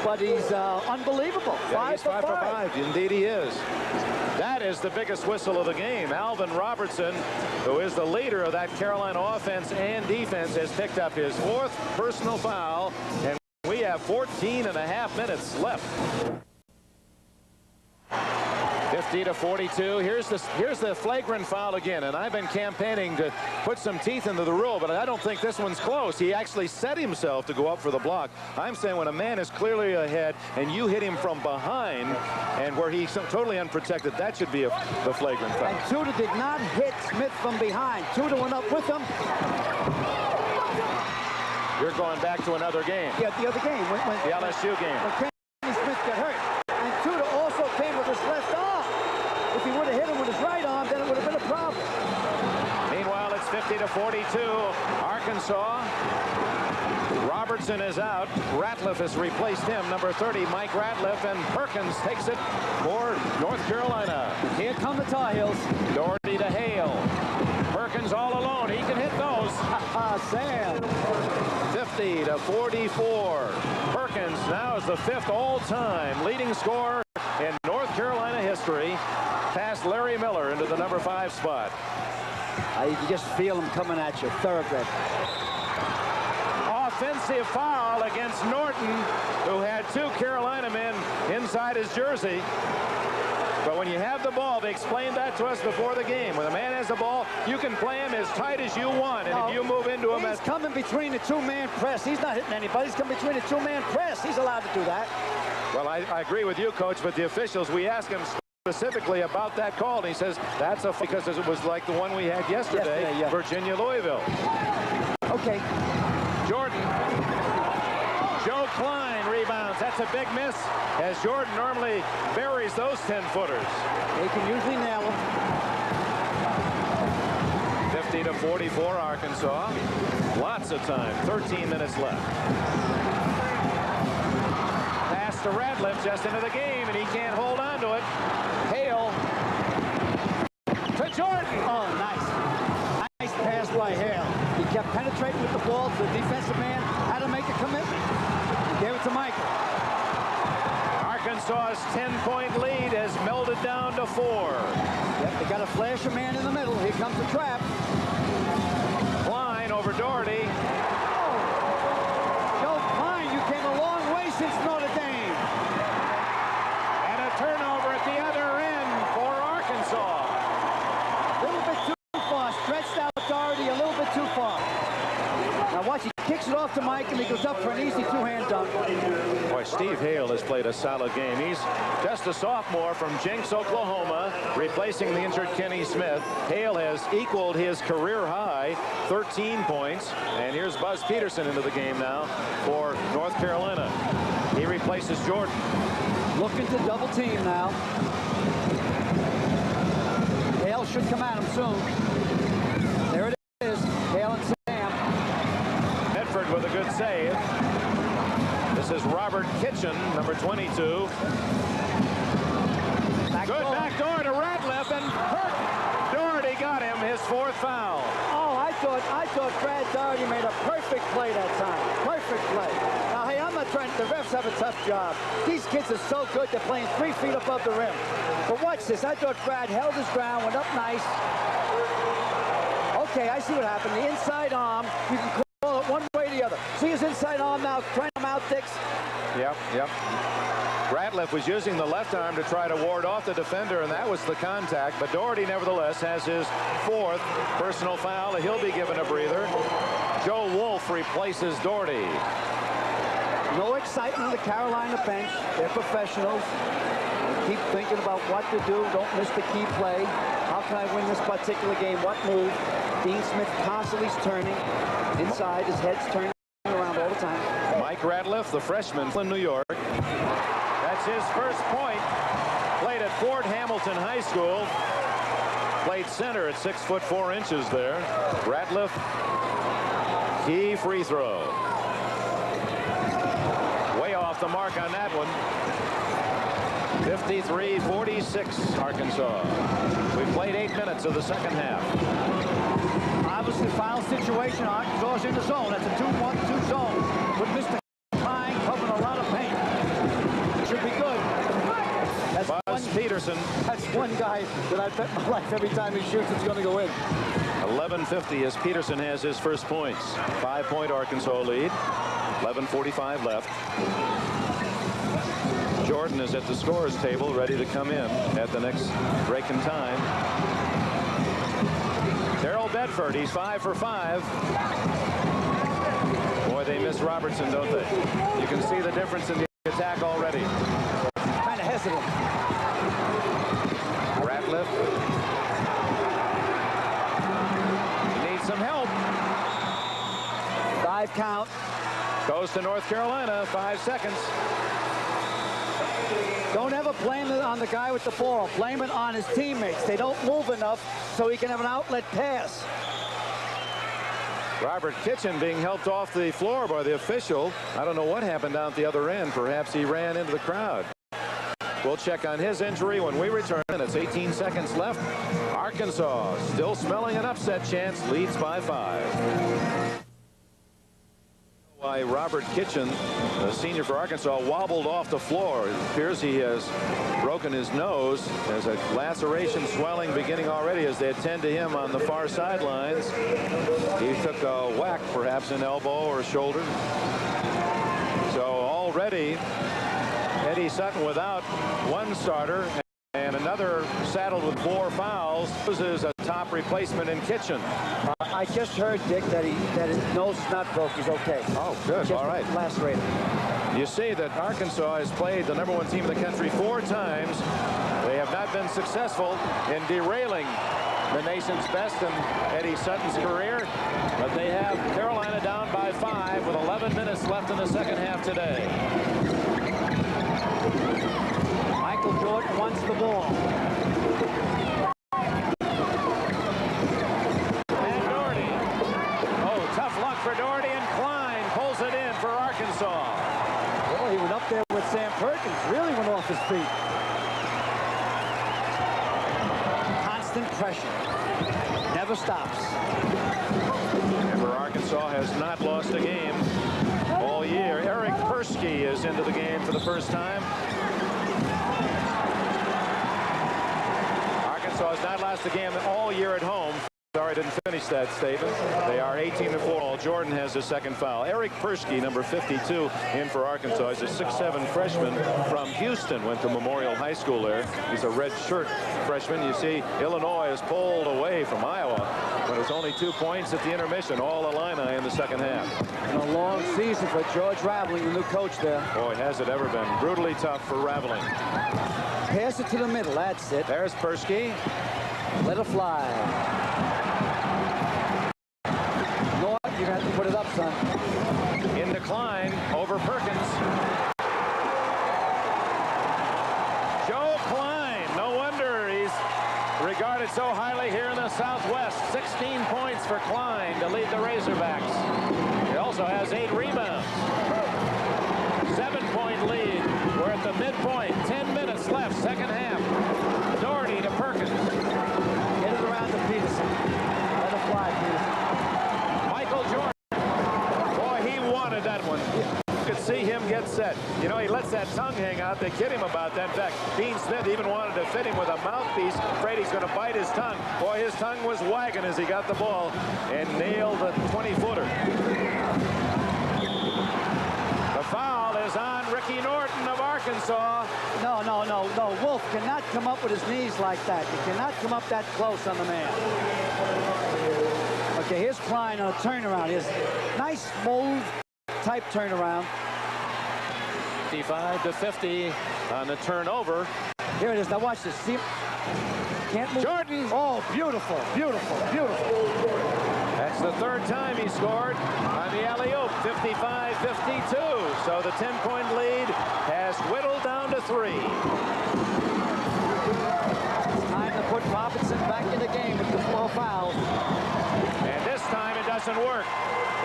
but he's unbelievable. Yeah, he's 5 for 5. Indeed he is. That is the biggest whistle of the game. Alvin Robertson, who is the leader of that Carolina offense and defense, has picked up his 4th personal foul, and we have 14.5 minutes left. 50-42. Here's the flagrant foul again, and I've been campaigning to put some teeth into the rule, but I don't think this one's close. He actually set himself to go up for the block. I'm saying when a man is clearly ahead and you hit him from behind and where he's totally unprotected, that should be the flagrant foul. And Tudor did not hit Smith from behind. Tudor went up with him. You're going back to another game. Yeah, the other game. The LSU game. When Kenny Smith got hurt. And Tudor also came with his left arm. If he would have hit him with his right arm, then it would have been a problem. Meanwhile, it's 50-42. Arkansas. Robertson is out. Ratliff has replaced him. Number 30, Mike Ratliff, and Perkins takes it for North Carolina. Here come the Tar Heels. Daugherty to Hale. Perkins all alone. He can hit those. Sam. 50-44. Perkins now is the 5th all-time leading scorer in North Carolina history, past Larry Miller into the number 5 spot. You can just feel him coming at you. Thoroughbred. Offensive foul against Norton, who had 2 Carolina men inside his jersey. But when you have the ball, they explained that to us before the game. When a man has the ball, you can play him as tight as you want. And if you move into him... He's coming between the 2-man press. He's not hitting anybody. He's coming between the 2-man press. He's allowed to do that. Well, I agree with you, Coach, but the officials, we asked him specifically about that call, and he says that's because it was like the one we had yesterday, yeah. Virginia-Louisville. Okay. Jordan. Joe Klein rebounds. That's a big miss, as Jordan normally buries those 10-footers. They can usually nail them. 50-44 Arkansas. Lots of time. 13 minutes left. Pass to Ratliff just into the game, and he can't hold on to it. Hale to Jordan. Oh, nice. Nice pass by Hale. He kept penetrating with the ball. The defensive man had to make a commitment. He gave it it to Michael. Arkansas's 10-point lead has melded down to 4. Yep, they got a flasher man in the middle. Here comes the trap. Klein over Doherty. Oh. Joe Klein, you came a long way since Notre Dame. And a turnover at the other end for Arkansas. A little bit too far. Stretched out Doherty a little bit too far. Now watch, he kicks it off to Mike, and he goes up for an easy two-hand dunk. Boy, Steve Hale has played a solid game. He's just a sophomore from Jenks, Oklahoma, replacing the injured Kenny Smith. Hale has equaled his career high, 13 points. And here's Buzz Peterson into the game now for North Carolina. He replaces Jordan. Looking to double team now. Hale should come at him soon. There it is. Hale and Sam. Medford with a good save. This is Robert Kitchen, number 22. Good backdoor to Ratliff, and Doherty got him his 4th foul. Oh, I thought Brad Doherty made a perfect play that time. Perfect play. Now, hey, I'm not trying. The refs have a tough job. These kids are so good. They're playing 3 feet above the rim. But watch this. I thought Brad held his ground, went up nice. Okay, I see what happened. The inside arm, you can call it one way or the other. See his inside arm now, trying to mount Dix. Yep. Ratliff was using the left arm to try to ward off the defender, and that was the contact. But Doherty, nevertheless, has his 4th personal foul. He'll be given a breather. Joe Wolf replaces Doherty. No excitement on the Carolina bench. They're professionals. They keep thinking about what to do. Don't miss the key play. How can I win this particular game? What move? Dean Smith constantly turning inside. His head's turning around all the time. Mike Ratliff, the freshman from New York. That's his first point. Played at Fort Hamilton High School. Played center at 6'4" there. Ratliff, key free throw. Way off the mark on that one. 53-46 Arkansas. We've played 8 minutes of the second half. Obviously, foul situation. Arkansas in the zone. That's a 2-1-2 zone with Mr. Klein covering a lot of paint. Should be good. That's Buzz Peterson. That's one guy that I bet my life every time he shoots, it's going to go in. 11:50 as Peterson has his first points. 5-point Arkansas lead. 11:45 left. Jordan is at the scorer's table, ready to come in at the next break in time. Darrell Bedford, he's 5 for 5. Boy, they miss Robertson, don't they? You can see the difference in the attack already. Kind of hesitant. Ratliff. Needs some help. 5 count. Goes to North Carolina. 5 seconds. Don't ever blame it on the guy with the ball. Blame it on his teammates. They don't move enough so he can have an outlet pass. Robert Kitchen being helped off the floor by the official. I don't know what happened down at the other end. Perhaps he ran into the crowd. We'll check on his injury when we return. It's 18 seconds left. Arkansas still smelling an upset chance. Leads by 5. Why Robert Kitchen, the senior for Arkansas, wobbled off the floor. It appears he has broken his nose. There's a laceration swelling beginning already as they attend to him on the far sidelines. He took a whack, perhaps an elbow or shoulder. So already Eddie Sutton without one starter and another saddled with 4 fouls. This is a top replacement in Kitchen. I just heard, Dick, that his nose is not broke. He's okay. Oh, good. Just all right. Lacerated. You see that Arkansas has played the #1 team in the country 4 times. They have not been successful in derailing the nation's best in Eddie Sutton's career, but they have Carolina down by 5 with 11 minutes left in the second half today. Michael Jordan wants the ball. And Doherty. Oh, tough luck for Doherty, and Klein pulls it in for Arkansas. Well, he went up there with Sam Perkins. Really went off his feet. Constant pressure. Never stops. Remember, Arkansas has not lost a game all year. Eric Persky Persky is into the game for the first time. Arkansas has not lost a game all year at home. Sorry, I didn't finish that statement. They are 18-4. Jordan has his second foul. Eric Persky, number 52, in for Arkansas. He's a 6'7" freshman from Houston. Went to Memorial High School there. He's a red shirt freshman. You see, Illinois is pulled away from Iowa, but it's only 2 points at the intermission. All Illini in the second half. And a long season for George Raveling, the new coach there. Boy, has it ever been brutally tough for Raveling. Pass it to the middle. That's it. There's Persky. Let it fly. You have to put it up, son. In decline over Perkins. Joe Klein. No wonder he's regarded so highly here in the Southwest. 16 points for Klein to lead the Razorbacks. He also has 8 rebounds. 7-point lead. We're at the midpoint. 10 minutes left, second half. Doherty to Perkins. Get it around to Peterson. Let it fly, Peterson. Michael Jordan. Boy, he wanted that one. You could see him get set. You know, he lets that tongue hang out. They kid him about that. In fact, Dean Smith even wanted to fit him with a mouthpiece. Afraid he's going to bite his tongue. Boy, his tongue was wagging as he got the ball and nailed the 20-footer. The foul is on Ricky Norton of Arkansas. No. Wolf cannot come up with his knees like that. He cannot come up that close on the man. Okay, here's Klein on a turnaround. His nice, smooth type turnaround. 55-50 on the turnover. Here it is. Now watch this. See, can't move. Jordan. Oh, beautiful. That's the third time he scored on the alley-oop. 55-52. So the 10-point lead has whittled down to 3. It's time to put Robinson back in the game with the 4 fouls. And this time it doesn't work.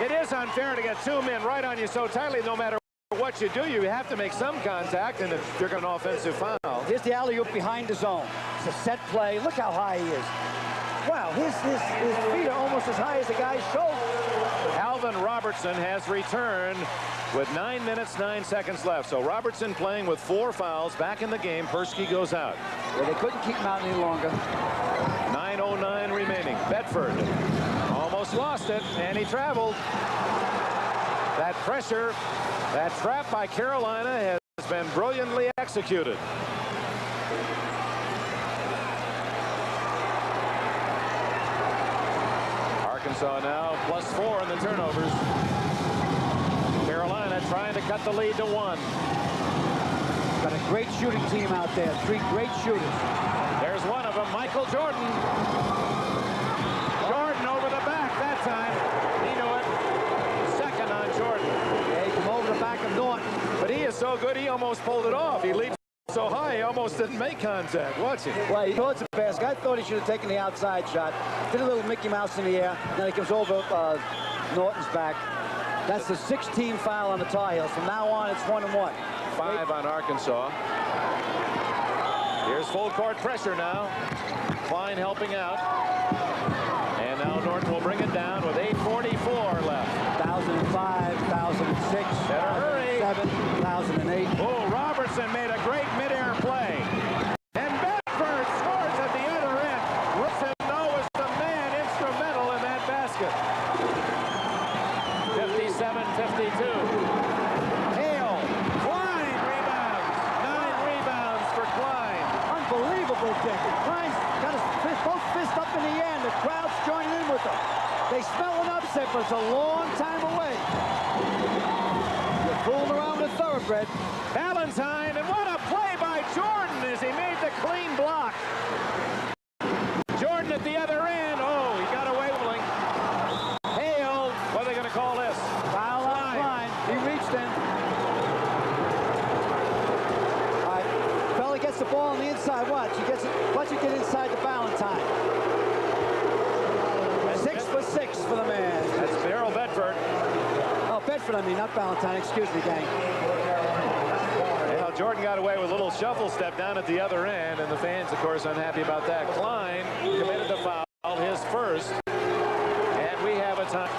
It is unfair to get 2 men right on you so tightly. No matter what you do, you have to make some contact, and if you're going to offensive foul. Here's the alley-oop behind the zone. It's a set play. Look how high he is. Wow, his feet are almost as high as the guy's shoulder. Alvin Robertson has returned with 9 minutes, 9 seconds left. So Robertson playing with 4 fouls back in the game. Persky goes out. Well, they couldn't keep him out any longer. 9:09 remaining. Bedford almost lost it, and he traveled. That pressure, that trap by Carolina has been brilliantly executed. Arkansas now +4 in the turnovers. Carolina trying to cut the lead to 1. Got a great shooting team out there. 3 great shooters. There's one of them, Michael Jordan. Jordan over the back that time. He knew it. Second on Jordan. Yeah, he came over the back of Norton. But he is so good, he almost pulled it off. He leaps so high, he almost didn't make contact. Watch him. Well, he thought it's a pass. I thought he should have taken the outside shot. Did a little Mickey Mouse in the air. Then he comes over Norton's back. That's the 16th foul on the Tar Heels. From now on, it's 1-1. 5 on Arkansas. Here's full court pressure now. Klein helping out. And now Norton will bring it down with 8:44 left. 2005, 2006, Better hurry. 2007, 2008. Oh, Robertson made a great midair play. And Bedford scores at the other end. Robertson, though, was the man instrumental in that basket. 57-52. Hale. Klein rebounds. 9 rebounds for Klein. Unbelievable, Dick. Klein's got his both fists up in the air, and the crowd's joining in with him. They smell an upset, but it's a long time away. You're fooling around with a thoroughbred. Valentine, and what a play by Jordan as he made the clean block. Jordan at the other end. Oh, he got away with it. Hale, what are they going to call this? Foul on Klein. He reached in. All right, fella gets the ball on the inside. Watch, he gets it. Watch it get inside the Valentine. 6 for 6 for the man. That's Darrell Bedford. Oh, Bedford, I mean, not Valentine. Excuse me, gang. Well, Jordan got away with a little shuffle step down at the other end, and the fans, of course, unhappy about that. Klein committed the foul, his first, and we have a time.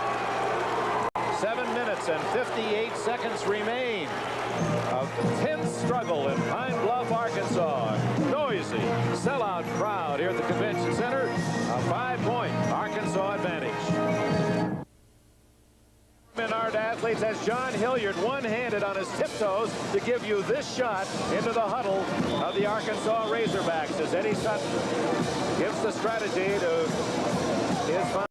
7 minutes and 58 seconds remain. A tense struggle in Pine Bluff, Arkansas. Noisy sellout crowd here at the convention center. A 5-point Arkansas advantage. Menard athletes has John Hilliard one-handed on his tiptoes to give you this shot into the huddle of the Arkansas Razorbacks as Eddie Sutton gives the strategy to his fine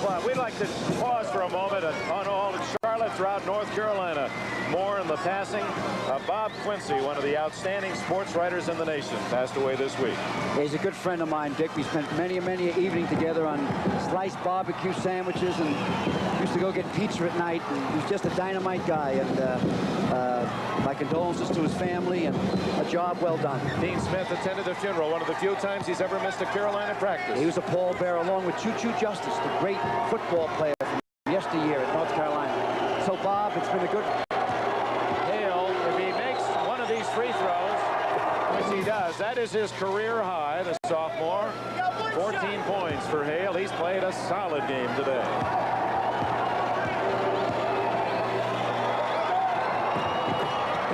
club. We'd like to pause for a moment on all in Charlotte throughout North Carolina. More in the passing of Bob Quincy, one of the outstanding sports writers in the nation, passed away this week. He's a good friend of mine, Dick. We spent many an evening together on sliced barbecue sandwiches and used to go get pizza at night. And he was just a dynamite guy. And my condolences to his family and a job well done. Dean Smith attended the funeral, one of the few times he's ever missed a Carolina practice. He was a pallbearer along with Choo Choo Justice, the great football player from yesteryear at North Carolina. So, Bob, it's been a good... Hale, if he makes one of these free throws, which he does, that is his career high, the sophomore. 14 points for Hale. He's played a solid game today.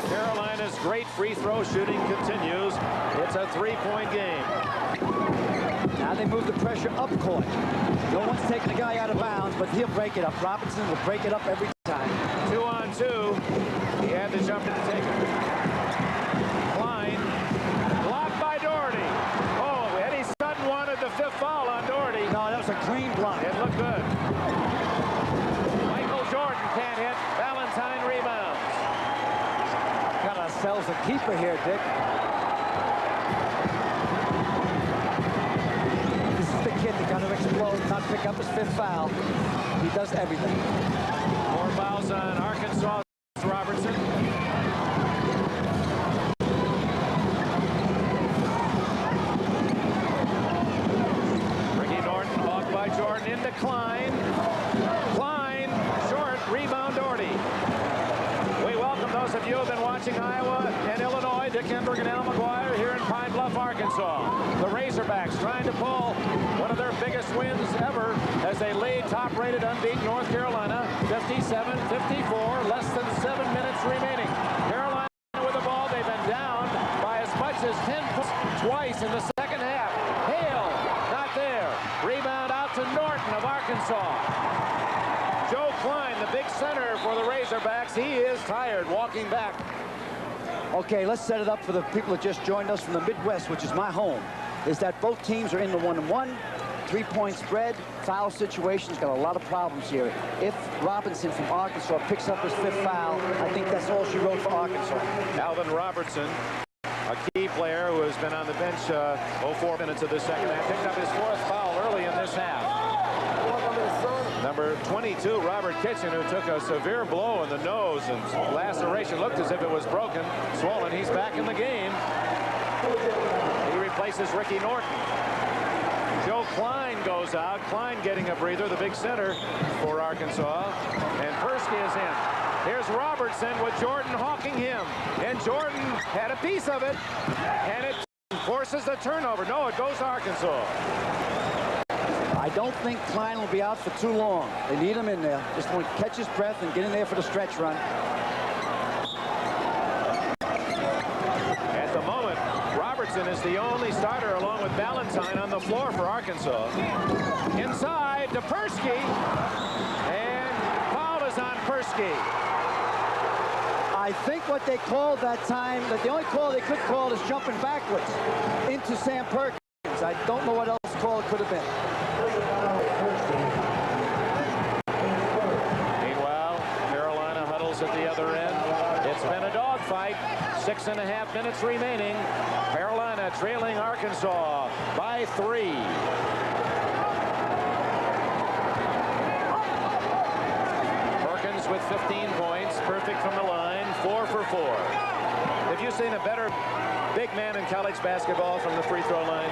Carolina's great free throw shooting continues. It's a 3-point game. Now they move the pressure up court. No one's taking the guy out of bounds, but he'll break it up. Robinson will break it up every time. 2-on-2. He had the jumper to take it. Klein. Blocked by Doherty. Oh, Eddie Sutton wanted the 5th foul on Doherty. No, that was a clean block. It looked good. Michael Jordan can't hit. Valentine rebounds. Got ourselves a keeper here, Dick. This is the kid that got to explode, not pick up his 5th foul. He does everything. More fouls on Arkansas. Robertson. Ricky Norton off by Jordan into Klein. Klein short, rebound Doherty. We welcome those of you who have been watching Iowa and Illinois. Dick Enberg and Al McGuire here in Pine Bluff, Arkansas. The Razorbacks trying to pull one of their biggest wins ever as they lead top-rated unbeaten North Carolina 57-54, less than 7 minutes remaining. Carolina with the ball. They've been down by as much as 10 points twice in the second half. Hale not there. Rebound out to Norton of Arkansas. Joe Klein, the big center for the Razorbacks. He is tired walking back. Okay, let's set it up for the people that just joined us from the Midwest, which is my home. Is that both teams are in the 1-1. 3-point spread, foul situations, got a lot of problems here. If Robinson from Arkansas picks up his 5th foul, I think that's all she wrote for Arkansas. Alvin Robertson, a key player who has been on the bench 4 minutes of the second half, picked up his 4th foul early in this half. Number 22, Robert Kitchen, who took a severe blow in the nose and laceration, looked as if it was broken, swollen. He's back in the game. He replaces Ricky Norton. Joe Klein goes out. Klein getting a breather, the big center for Arkansas. And Persky is in. Here's Robertson with Jordan hawking him. And Jordan had a piece of it. And it forces the turnover. No, it goes to Arkansas. I don't think Klein will be out for too long. They need him in there. Just want to catch his breath and get in there for the stretch run. At the moment, Robertson is the only starter along with Valentine on the floor for Arkansas. Inside to Persky. And foul is on Persky. I think what they called that time, that the only call they could call is jumping backwards into Sam Perkins. I don't know what else call it could have been. Meanwhile, Carolina huddles at the other end. It's been a dogfight. 6.5 minutes remaining. Carolina trailing Arkansas by 3. Perkins with 15 points, perfect from the line, 4 for 4. Have you seen a better big man in college basketball from the free throw line?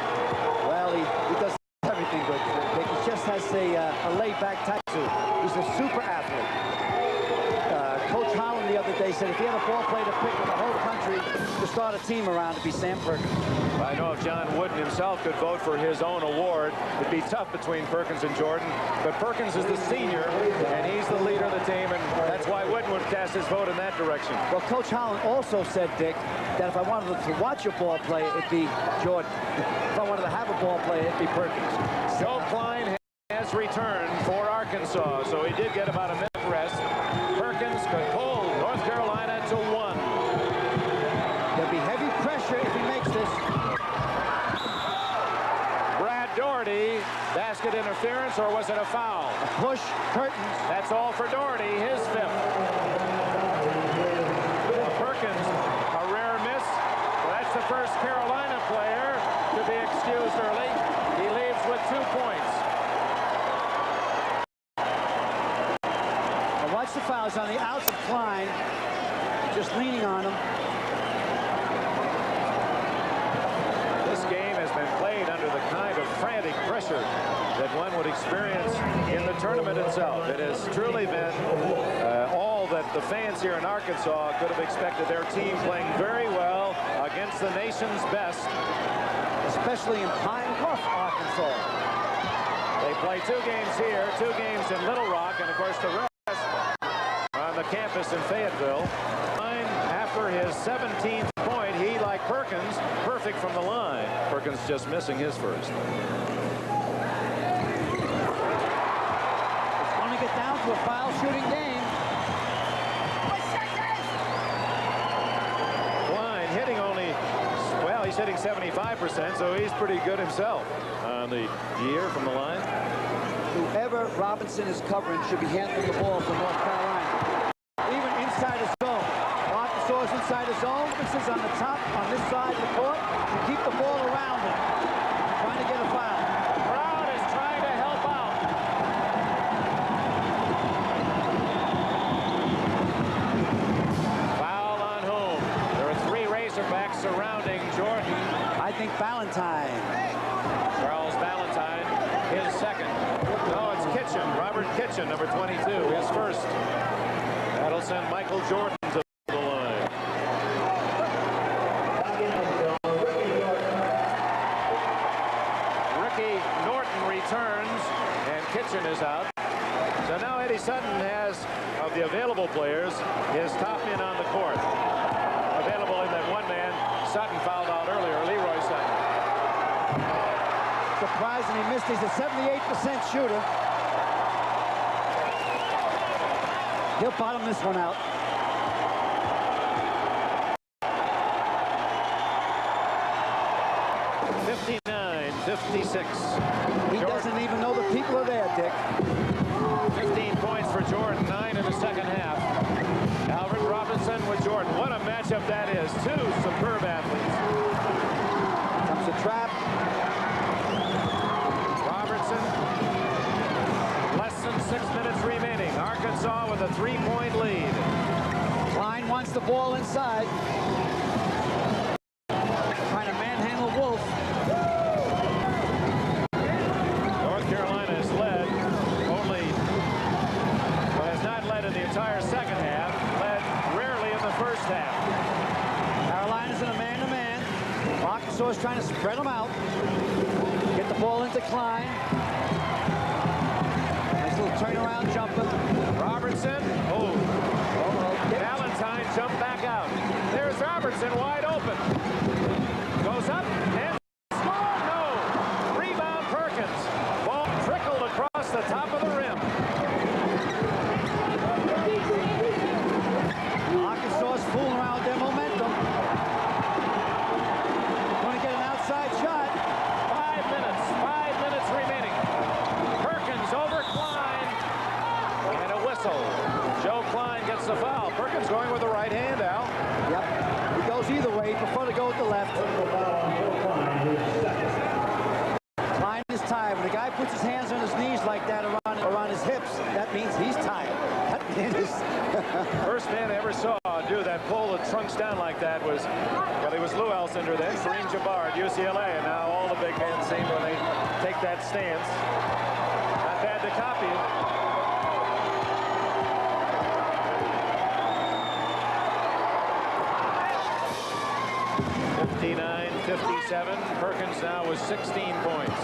Well, he does everything good. He just has a laid-back tattoo. He's a super athlete. Coach Holland the other day He said if he had a ball player to pick with the whole country to start a team around, it'd be Sam Perkins. I know if John Wooden himself could vote for his own award, it'd be tough between Perkins and Jordan. But Perkins is the senior, and he's the leader of the team, and that's why Wooden would cast his vote in that direction. Well, Coach Holland also said, Dick, that if I wanted to watch a ball player, it'd be Jordan. If I wanted to have a ball player, it'd be Perkins. Joe Klein has returned for Arkansas, so he did get about a minute rest. Perkins could hold North Carolina to 1. There'll be heavy pressure if he makes this. Brad Daugherty, basket interference, or was it a foul? A push, curtains. That's all for Daugherty, his 5th. Perkins, a rare miss. Well, that's the first Carolina player to be excused early. He leaves with 2 points. Now watch the fouls on the outs of Klein, just leaning on him. This game has been played under the kind of frantic pressure that one would experience in the tournament itself. It has truly been all that the fans here in Arkansas could have expected. Their team playing very well against the nation's best. Especially in Pine Bluff, Arkansas. They play 2 games here, 2 games in Little Rock, and of course the rest on the campus in Fayetteville. After his 17th point, he, like Perkins, perfect from the line. Perkins just missing his first. It's going to get down to a foul shooting game. Klein hitting only, well, he's hitting 75%, so he's pretty good himself on the year from the line. Whoever Robinson is covering should be handling the ball for North Carolina. Even inside the zone. Arkansas is inside the zone. Robinson's on the top, on this side of the court. Keep the ball around him. Trying to get a foul. Brown is trying to help out. Foul on whom? There are 3 Razorbacks surrounding Jordan. I think Valentine. Charles Valentine, his second. No, it's Kitchen, Robert Kitchen, number 22, his first. That'll send Michael Jordan to the line. Ricky Norton returns, and Kitchen is out. So now Eddie Sutton has, of the available players, his top men on the court. Available in that one man, Sutton fouled out earlier, Leroy Sutton. Surprising he missed. He's a 78% shooter. He'll bottom this one out. (59-56). He doesn't even know the people are there, Dick. 15 points for Jordan, 9 in the second half. Alvin Robinson with Jordan. What a matchup that is. 2 superb athletes. Comes the trap. Robertson. Less than 6 minutes remaining. Arkansas with a 3-point lead. Klein wants the ball inside. Trying to manhandle Wolf. North Carolina has led only, well, has not led in the entire second half, led rarely in the first half. Carolina's in a man-to-man. Arkansas is trying to spread them out. Get the ball into Klein. Nice little turnaround jumper. Robertson. Oh. Valentine jumped back out. There's Robertson wide open. Goes up and score. No. Rebound Perkins. Ball trickled across the top of the rim. Arkansas is fooling around with their momentum. Going to get an outside shot. 5 minutes remaining. Perkins over Klein. And a whistle. Joe Klein gets the foul. Perkins going with the right hand, Al. Yep. He goes either way. He prefer to go with the left. Klein is tired. When the guy puts his hands on his knees like that around his hips, that means he's tired. That means First man I ever saw do that, pull the trunks down like that was, well, it was Lou Alcindor then, Kareem Jabbar at UCLA, and now all the big men seem when they take that stance. Not bad to copy. 59-57. Perkins now with 16 points.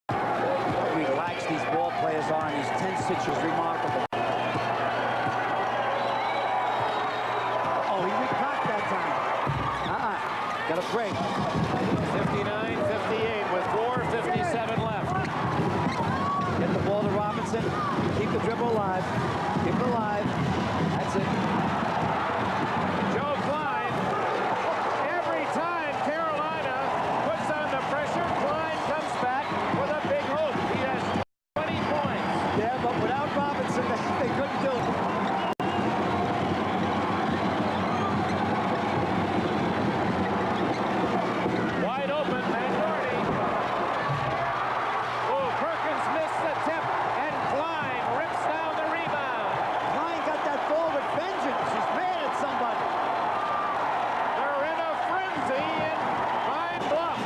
How relaxed these ball players are in these tense situations, remarkable. Oh, he recocked that time. Got a break. 59-58 with 4:57 left. Get the ball to Robinson. Keep the dribble alive. Keep it alive. That's it. Joe Klein. Every time Carolina puts on the pressure, Klein comes back with a big hook. He has 20 points. Yeah, but without Robinson, they couldn't do it. Wide open, and Doherty. Oh, Perkins missed the tip, and Klein rips down the rebound. Klein got that ball with vengeance. He's mad at somebody. They're in a frenzy in Pine Bluff.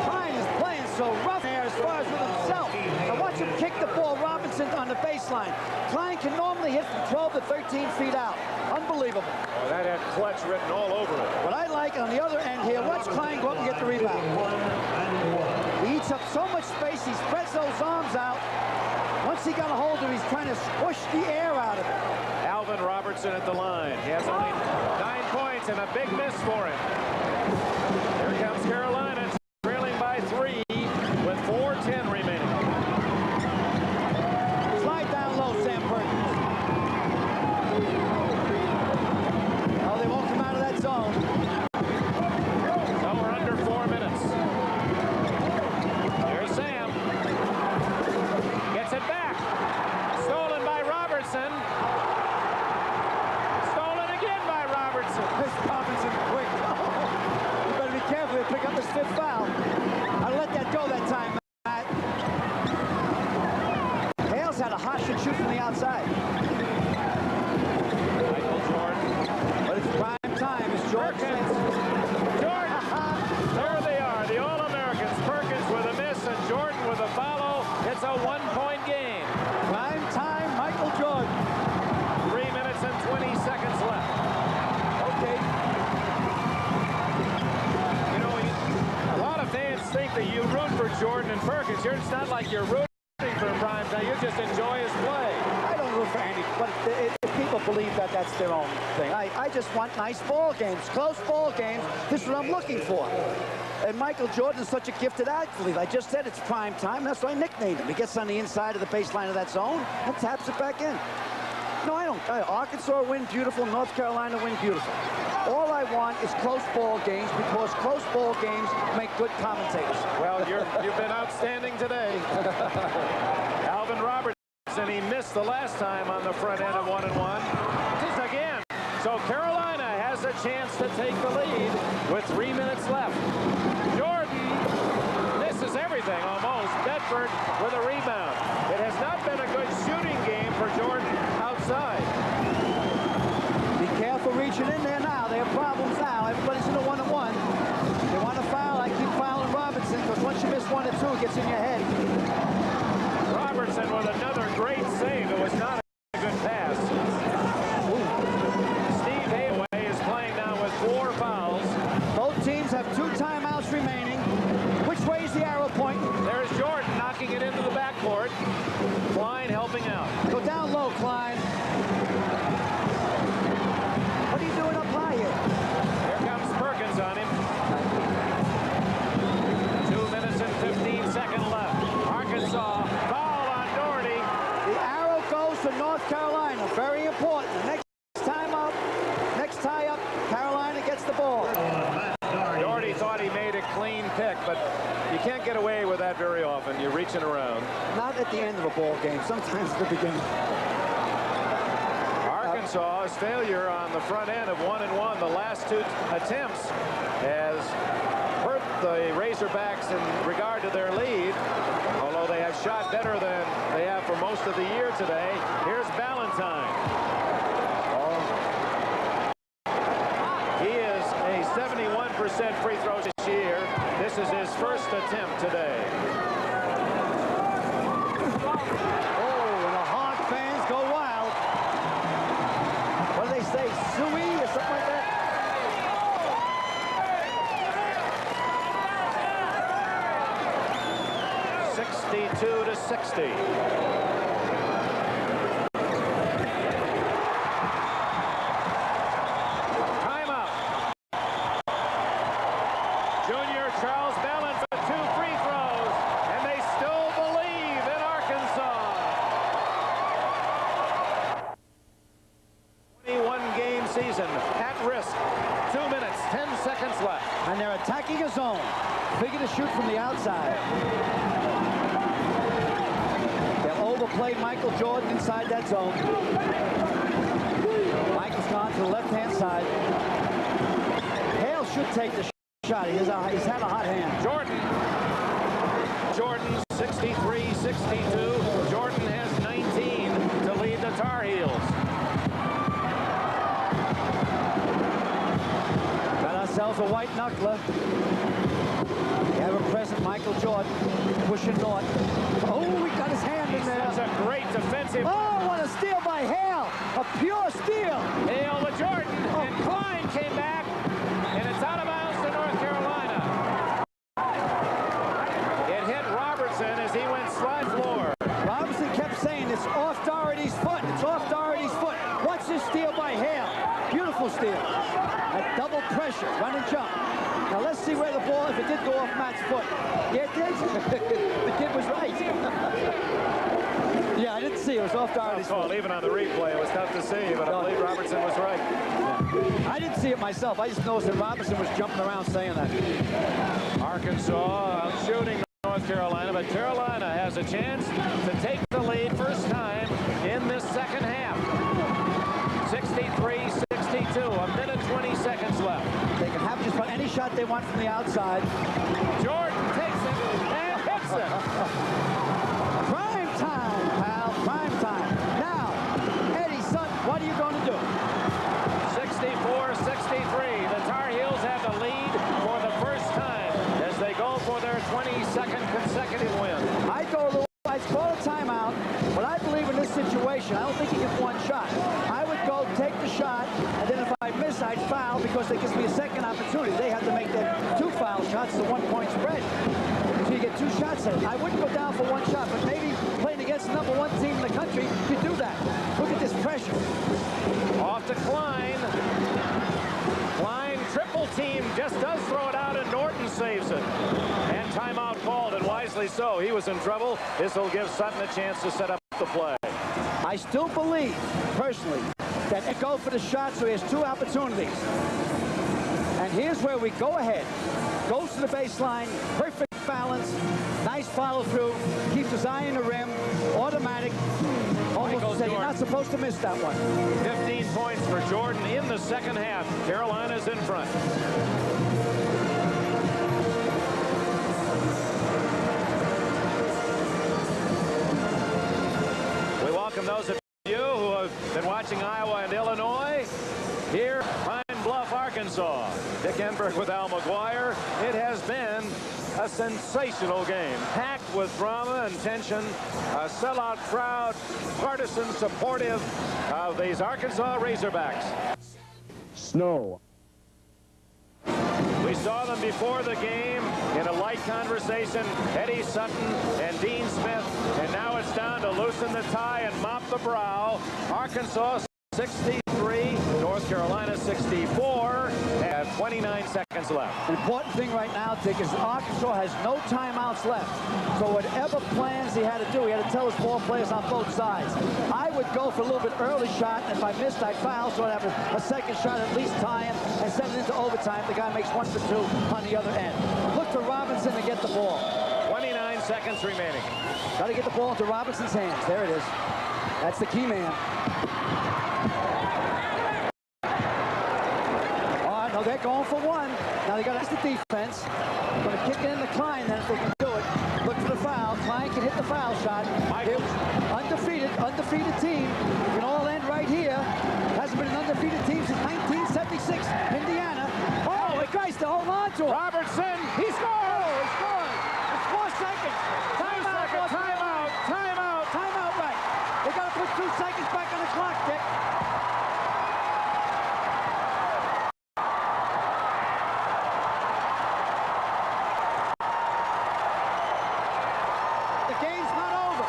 Klein is playing so rough here as far as with himself. Now watch him kick the ball. Robinson on the baseline. Klein can normally hit from 12 to 13 feet out. Unbelievable. Oh, that had clutch written all over it. What I like on the other end here, watch Klein go up and get the rebound. He eats up so much space, he spreads those arms out. Once he got a hold of it, he's trying to squish the air out of it. Alvin Robertson at the line. He has only 9 points and a big miss for him. Here comes Carolina, trailing by 3 with 4:10 remaining. Slide down low, Sam Perkins. Oh, they won't come out of that zone. So we're under 4 minutes. Here's Sam. Gets it back. Stolen by Robertson. Stolen again by Robertson. Miss Robinson quick. You better be careful. They pick up his 5th foul. I'll let that go that time, Matt. Hales had a hot shoot from the outside. Michael Jordan. But it's prime time. It's George. Perkins. Jordan. There they are, the All-Americans. Perkins with a miss and Jordan with a follow. It's a 1-point game. Prime time, Michael Jordan. 3 minutes and 20 seconds left. Okay. You know, a lot of fans think that you root for Jordan and Perkins. It's not like you're rooting for prime time. You just enjoy his play. I don't root for any, but if people believe that that's their own thing. I just want nice ball games, close ball games. This is what I'm looking for. And Michael Jordan is such a gifted athlete. I just said it's prime time. That's why I nicknamed him. He gets on the inside of the baseline of that zone and taps it back in. No, I don't. Arkansas win beautiful. North Carolina win beautiful. All I want is close ball games because close ball games make good commentators. Well, you've been outstanding today. Alvin Robertson, he missed the last time on the front end of 1-1. This again. So Carolina has a chance to take the lead with 3 minutes left. Jordan misses everything almost. Bedford with a rebound. It has not been a good shooting game for Jordan outside. Be careful reaching in there now. They have problems now. Everybody's in a 1-on-1. They want to foul. I keep fouling Robinson because once you miss 1 or 2, it gets in your head. Robertson with another great save. It was not a good pass. Steve Hayway is playing now with 4 fouls. Both teams have 2 timeouts remaining. Which way is the arrow pointing? There's Jordan knocking it into the backcourt. Klein helping out. Go down low, Klein. What are you doing up high here? Here comes Perkins on him. 2 minutes and 15 seconds left. Arkansas foul on Doherty. The arrow goes to North Carolina. Very important. The next time up, next tie up, Carolina gets the ball. Doherty thought he made a clean pick, but you can't get away with that very often. You're reaching around. Not at the end of a ball game. Sometimes at the beginning. Arkansas's failure on the front end of 1-1, the last 2 attempts, has hurt the Razorbacks in regard to their lead, although they have shot better than they have for most of the year today. Here's Ballantyne. He is a 71% free throws this year. This is his first attempt today. Oh, and a hard go wild. What do they say? Suey or something like that? To 60. Timeout. Junior Charles Bellin for 2 free throws, and they still believe in Arkansas. 21-game season at risk. 2 minutes, 10 seconds left. And they're attacking a zone. Figure to shoot from the outside. Overplayed Michael Jordan inside that zone. Michael's gone to the left-hand side. Hale should take the shot. He's had a hot hand. Jordan 63-62. Jordan has 19 to lead the Tar Heels. Got ourselves a white knuckler. We have a present Michael Jordan pushing north. Oh, he got his hand in there. That's a great defensive. Oh, what a steal by Hale. A pure steal. Hale to Jordan, and Klein came back, and it's out of bounds to North Carolina. It hit Robertson as he went slide floor. Robertson kept saying it's off Doherty's foot. It's off Doherty's foot. Watch this steal by Hale. Beautiful steal. At double pressure, run and jump. Now let's see where the ball, if it did go off Matt's foot. Yeah, it did. The kid was right. Yeah, I didn't see it. It was off Doherty's foot. Even on the replay, it was tough to see, but I believe Robertson was right. Yeah. I didn't see it myself. I just noticed that Robertson was jumping around saying that. Arkansas shooting North Carolina, but Carolina has a chance to take the lead first time in this second half. 63-62, a minute 20 seconds left. They can have just about any shot they want from the outside. Jordan takes it and hits it. Prime time, pal, prime time. Now, Eddie Sutton, what are you going to do? 64-63, the Tar Heels have the lead for the first time as they go for their 22nd consecutive win. I go a little, I'd call a timeout, but I believe in this situation, I don't think he gets one shot. I would go take the shot, and then if I miss, I'd foul because it gives me a second opportunity. They have to make their 2 foul shots, the 1-point spread. So you get 2 shots at it. I wouldn't go down for 1 shot, but maybe playing against the #1 team in the country, you do that. Look at this pressure. Off to Klein. Klein triple team, just does throw it out, and Norton saves it. And timeout called, and wisely so. He was in trouble. This will give Sutton a chance to set up the play. I still believe, personally, that they go for the shot, so he has 2 opportunities. And here's where we go ahead. Goes to the baseline, perfect balance, nice follow through, keeps his eye on the rim, automatic. Almost say you're not supposed to miss that one. 15 points for Jordan in the second half. Carolina's in front. We welcome those of you who have been watching Iowa and Illinois here, Pine Bluff, Arkansas. Dick Enberg with Al McGuire. It has been a sensational game, packed with drama and tension, a sellout crowd, partisan supportive of these Arkansas Razorbacks. Snow. We saw them before the game in a light conversation, Eddie Sutton and Dean Smith, and now it's down to loosen the tie and mop the brow. Arkansas 63, North Carolina 64, and 29 seconds left. The important thing right now, Dick, is Arkansas has no timeouts left. So whatever plans he had to do, he had to tell his ball players on both sides. I would go for a little bit early shot, and if I missed, I'd foul, so I'd have a second shot, at least tie him, and send it into overtime. The guy makes 1 for 2 on the other end. Look for Robinson to get the ball. 29 seconds remaining. Got to get the ball into Robinson's hands. There it is. That's the key man. No, they're going for 1. Now they got to the defense. Going to kick it in the Klein then if they can do it. Look for the foul. Klein can hit the foul shot. Undefeated team. It can all end right here. Hasn't been an undefeated team since 1976. Indiana. Oh, the guy's to hold on to him. Robertson, he scores! Oh, he scored. It's 4 seconds. Timeout. Timeout. Timeout, right. They got to put 2 seconds The game's not over.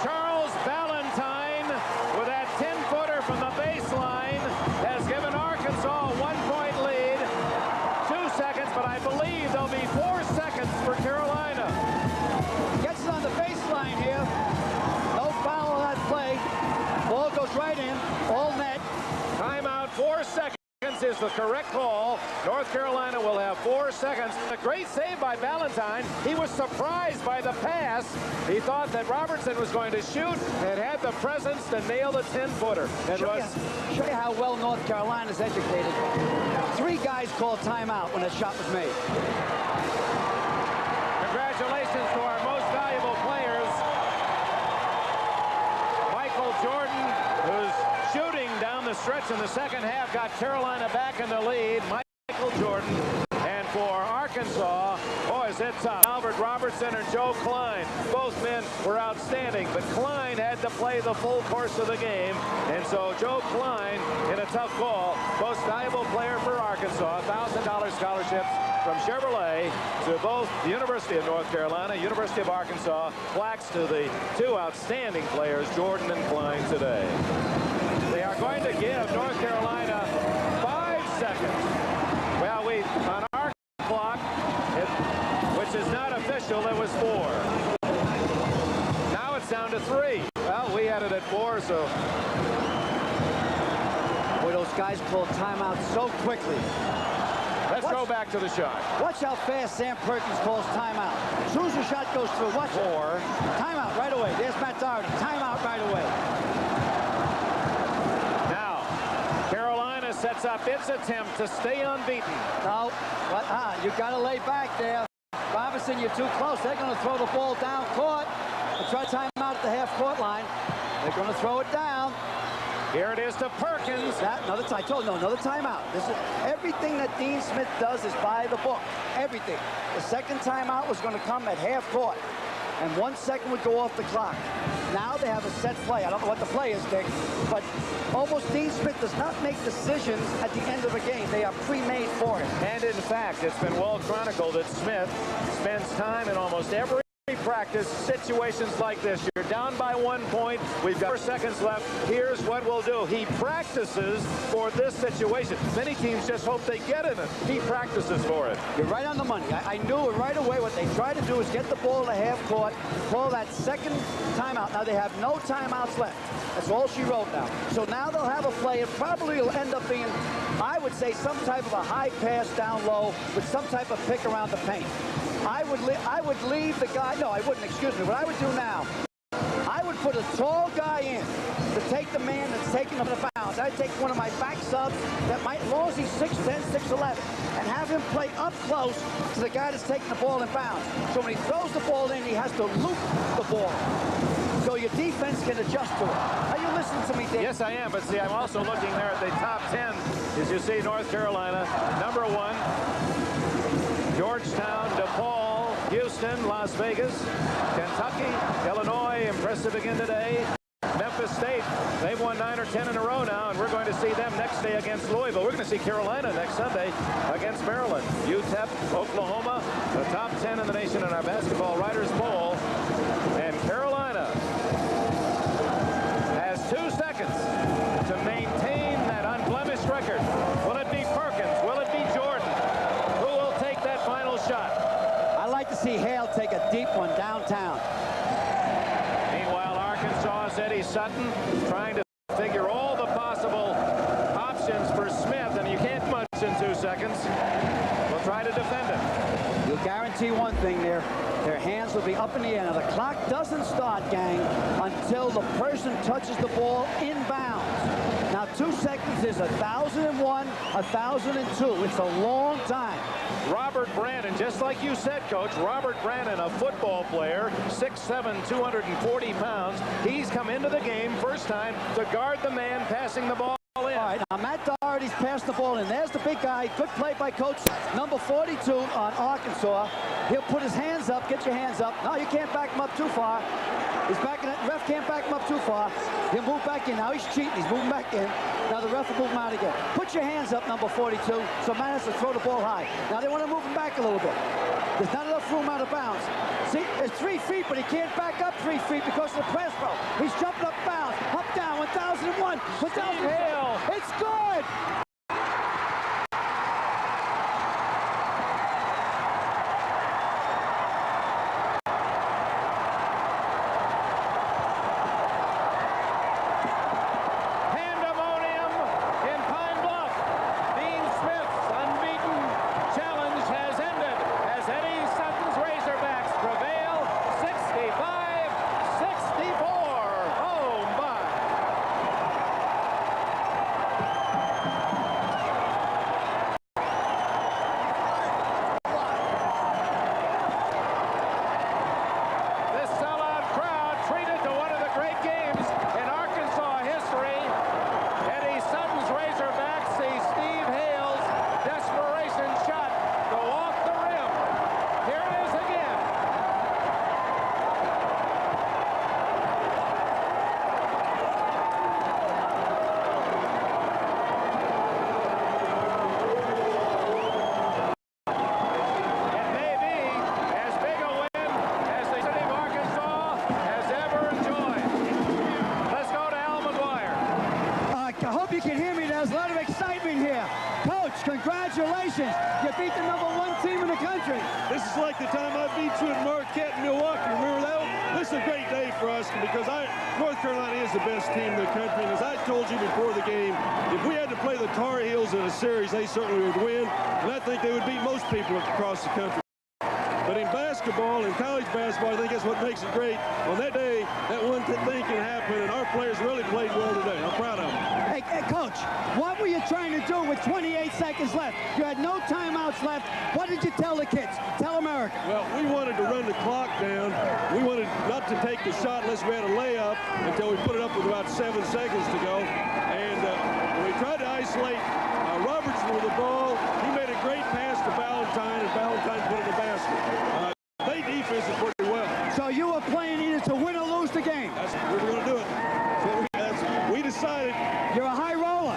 Charles Ballantyne, with that 10-footer from the baseline, has given Arkansas a 1-point lead. 2 seconds, but I believe there'll be 4 seconds for Carolina. Gets it on the baseline here. No foul on that play. Ball goes right in. All net. Timeout, 4 seconds is the correct call. North Carolina will have 4 seconds. A great save by Ballantyne. He was surprised by the pass. He thought that Robertson was going to shoot and had the presence to nail the 10-footer. Show you how well North Carolina's educated. 3 guys called timeout when that shot was made. Congratulations to our most valuable players. Michael Jordan, who's shooting down the stretch in the second half, got Carolina back in the lead. Michael Jordan. And for Arkansas, boys, it's Albert Robertson or Joe Klein. Both men were outstanding, but Klein had to play the full course of the game. And so Joe Klein, in a tough call, most valuable player for Arkansas, $1,000 scholarships from Chevrolet to both the University of North Carolina, University of Arkansas. Plaques to the 2 outstanding players, Jordan and Klein, today. They are going to give North Carolina 5 seconds. Well, on our clock, which is not official, it was 4. Now it's down to 3. Well, we had it at 4, so. Boy, those guys called timeout so quickly. Let's go back to the shot. Watch how fast Sam Perkins calls timeout. As soon as the shot goes through, watch 4. it. Timeout right away. There's Matt Doherty. Timeout right away. Carolina sets up its attempt to stay unbeaten. No, but you got to lay back there. Robinson, you're too close. They're going to throw the ball down court and try timeout at the half-court line. They're going to throw it down. Here it is to Perkins. Another timeout. This is everything that Dean Smith does is by the book. Everything. The second timeout was going to come at half-court, and 1 second would go off the clock. Now they have a set play. I don't know what the play is, Dick, but almost Dean Smith does not make decisions at the end of a game. They are pre-made for him. And in fact, it's been well chronicled that Smith spends time in almost every practice situations like this. You're down by 1 point. We've got 4 seconds left. Here's what we'll do. He practices for this situation. Many teams just hope they get in it. He practices for it. You're right on the money. I knew it right away. What they try to do is get the ball to half court, call that second timeout. Now they have no timeouts left. That's all she wrote now. So now they'll have a play. It probably will end up being, I would say, some type of a high pass down low with some type of pick around the paint. I would leave the guy. No, I wouldn't. Excuse me. What I would do now, I would put a tall guy in to take the man that's taking him out of bounds. I'd take one of my back subs that might, as long as he's 6'10", 6'11", and have him play up close to the guy that's taking the ball in bounds. So when he throws the ball in, he has to loop the ball. So your defense can adjust to it. Are you listening to me, Dave? Yes, I am. But see, I'm also looking there at the top 10. As you see, North Carolina, number 1. Georgetown, DePaul, Houston, Las Vegas, Kentucky, Illinois, impressive again today. Memphis State, they've won 9 or 10 in a row now, and we're going to see them next day against Louisville. We're going to see Carolina next Sunday against Maryland. UTEP, Oklahoma, the top 10 in the nation in our basketball writers poll. And Carolina has 2 seconds to maintain that unblemished record. Will it be Perkins? Will it be Jordan? Who will take that final shot? I like to see Hale take a deep one downtown. Meanwhile, Arkansas' Eddie Sutton trying to figure all the possible options for Smith, and you can't much in 2 seconds. We'll try to defend it. You'll guarantee one thing there. Their hands will be up in the air. Now, the clock doesn't start, gang, until the person touches the ball inbounds. Now, 2 seconds is 1,001, 1,002. It's a long time. Robert Brandon, just like you said, Coach, Robert Brandon, a football player, 6'7", 240 pounds. He's come into the game first time to guard the man passing the ball in. All right, now Matt Doherty's passed the ball in. There's the big guy. Good play by Coach number 42 on Arkansas. He'll put his hands up. Get your hands up. No, you can't back him up too far. He's backing it. Ref can't back him up too far. He'll move back in. Now he's cheating. He's moving back in. Now the ref will move him out again. Put your hands up, number 42. So Matt has to throw the ball high. Now they want to move him back a little bit. There's not enough threw him out of bounds. See, it's 3 feet, but he can't back up 3 feet because of the press bro. He's jumping up bounds, up down, 1001, 1000. Hale. It's good. Pandemonium in Pine Bluff. Dean Smith's unbeaten challenge has ended as Eddie Sutton's Razorbacks prevail 65-64. Oh, my. This sellout crowd treated to one of the great games in Arkansas history. Eddie Sutton's Razorbacks see Steve Hale's desperation shot go off the rim. Here it is again. It may be as big a win as the city of Arkansas has ever enjoyed. Let's go to Al McGuire. I hope you can hear me. There's a lot of excitement here. Coach, congratulations. You beat the #1 team in the country. This is like the time I beat you at Marquette in Milwaukee. Remember that one? This is a great day for us because North Carolina is the best team in the country. And as I told you before the game, if we had to play the Tar Heels in a series, they certainly would win. And I think they would beat most people across the country. But in basketball, in college basketball, I think that's what makes it great. On that day, that one thing can happen, and our players really played well today. I'm proud of them. Hey, Coach, what were you trying to do with 28 seconds left? You had no timeouts left. What did you tell the kids? Tell America. Well, we wanted to run the clock down. We wanted not to take the shot unless we had a layup until we put it up with about 7 seconds to go. And when we tried to isolate Robertson with the ball, he made a great pass to Valentine, and Valentine put it in the basket. They defensed it pretty well. So you were playing either to win or lose the game. We were going to do it. We decided. You're a high roller.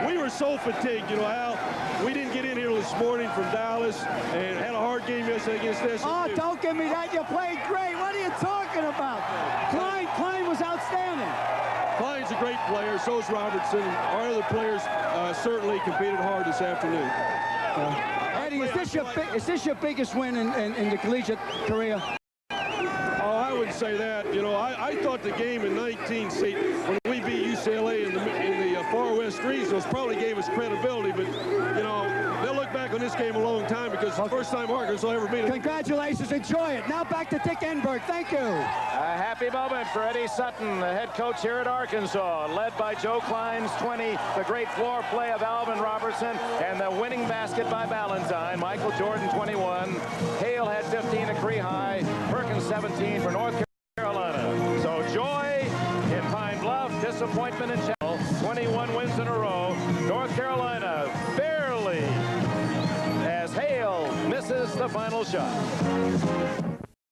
We were so fatigued, you know, Al. We didn't get in here this morning from Dallas and had a hard game yesterday against SMU. Oh, don't give me that. You played great. What are you talking about? Klein was outstanding. Klein's a great player. So is Robertson. Our other players certainly competed hard this afternoon. Eddie, is this your biggest win in the collegiate career? Oh, I wouldn't say that. You know, I thought the game in 19 when we beat UCLA in the Far West Regionals probably gave us credibility, but, you know, they'll look back on this game a long time because it's the first time Arkansas ever beat it. Congratulations. Enjoy it. Now back to Dick Enberg. Thank you. A happy moment for Eddie Sutton, the head coach here at Arkansas, led by Joe Klein's 20, the great floor play of Alvin Robertson, and the winning basket by Valentine. Michael Jordan, 21. Hale had 15 at Cree High. Perkins, 17 for North Carolina. So joy in Pine Bluff, disappointment in Chapel. 21 wins in a row. North Carolina barely as Hale misses the final shot.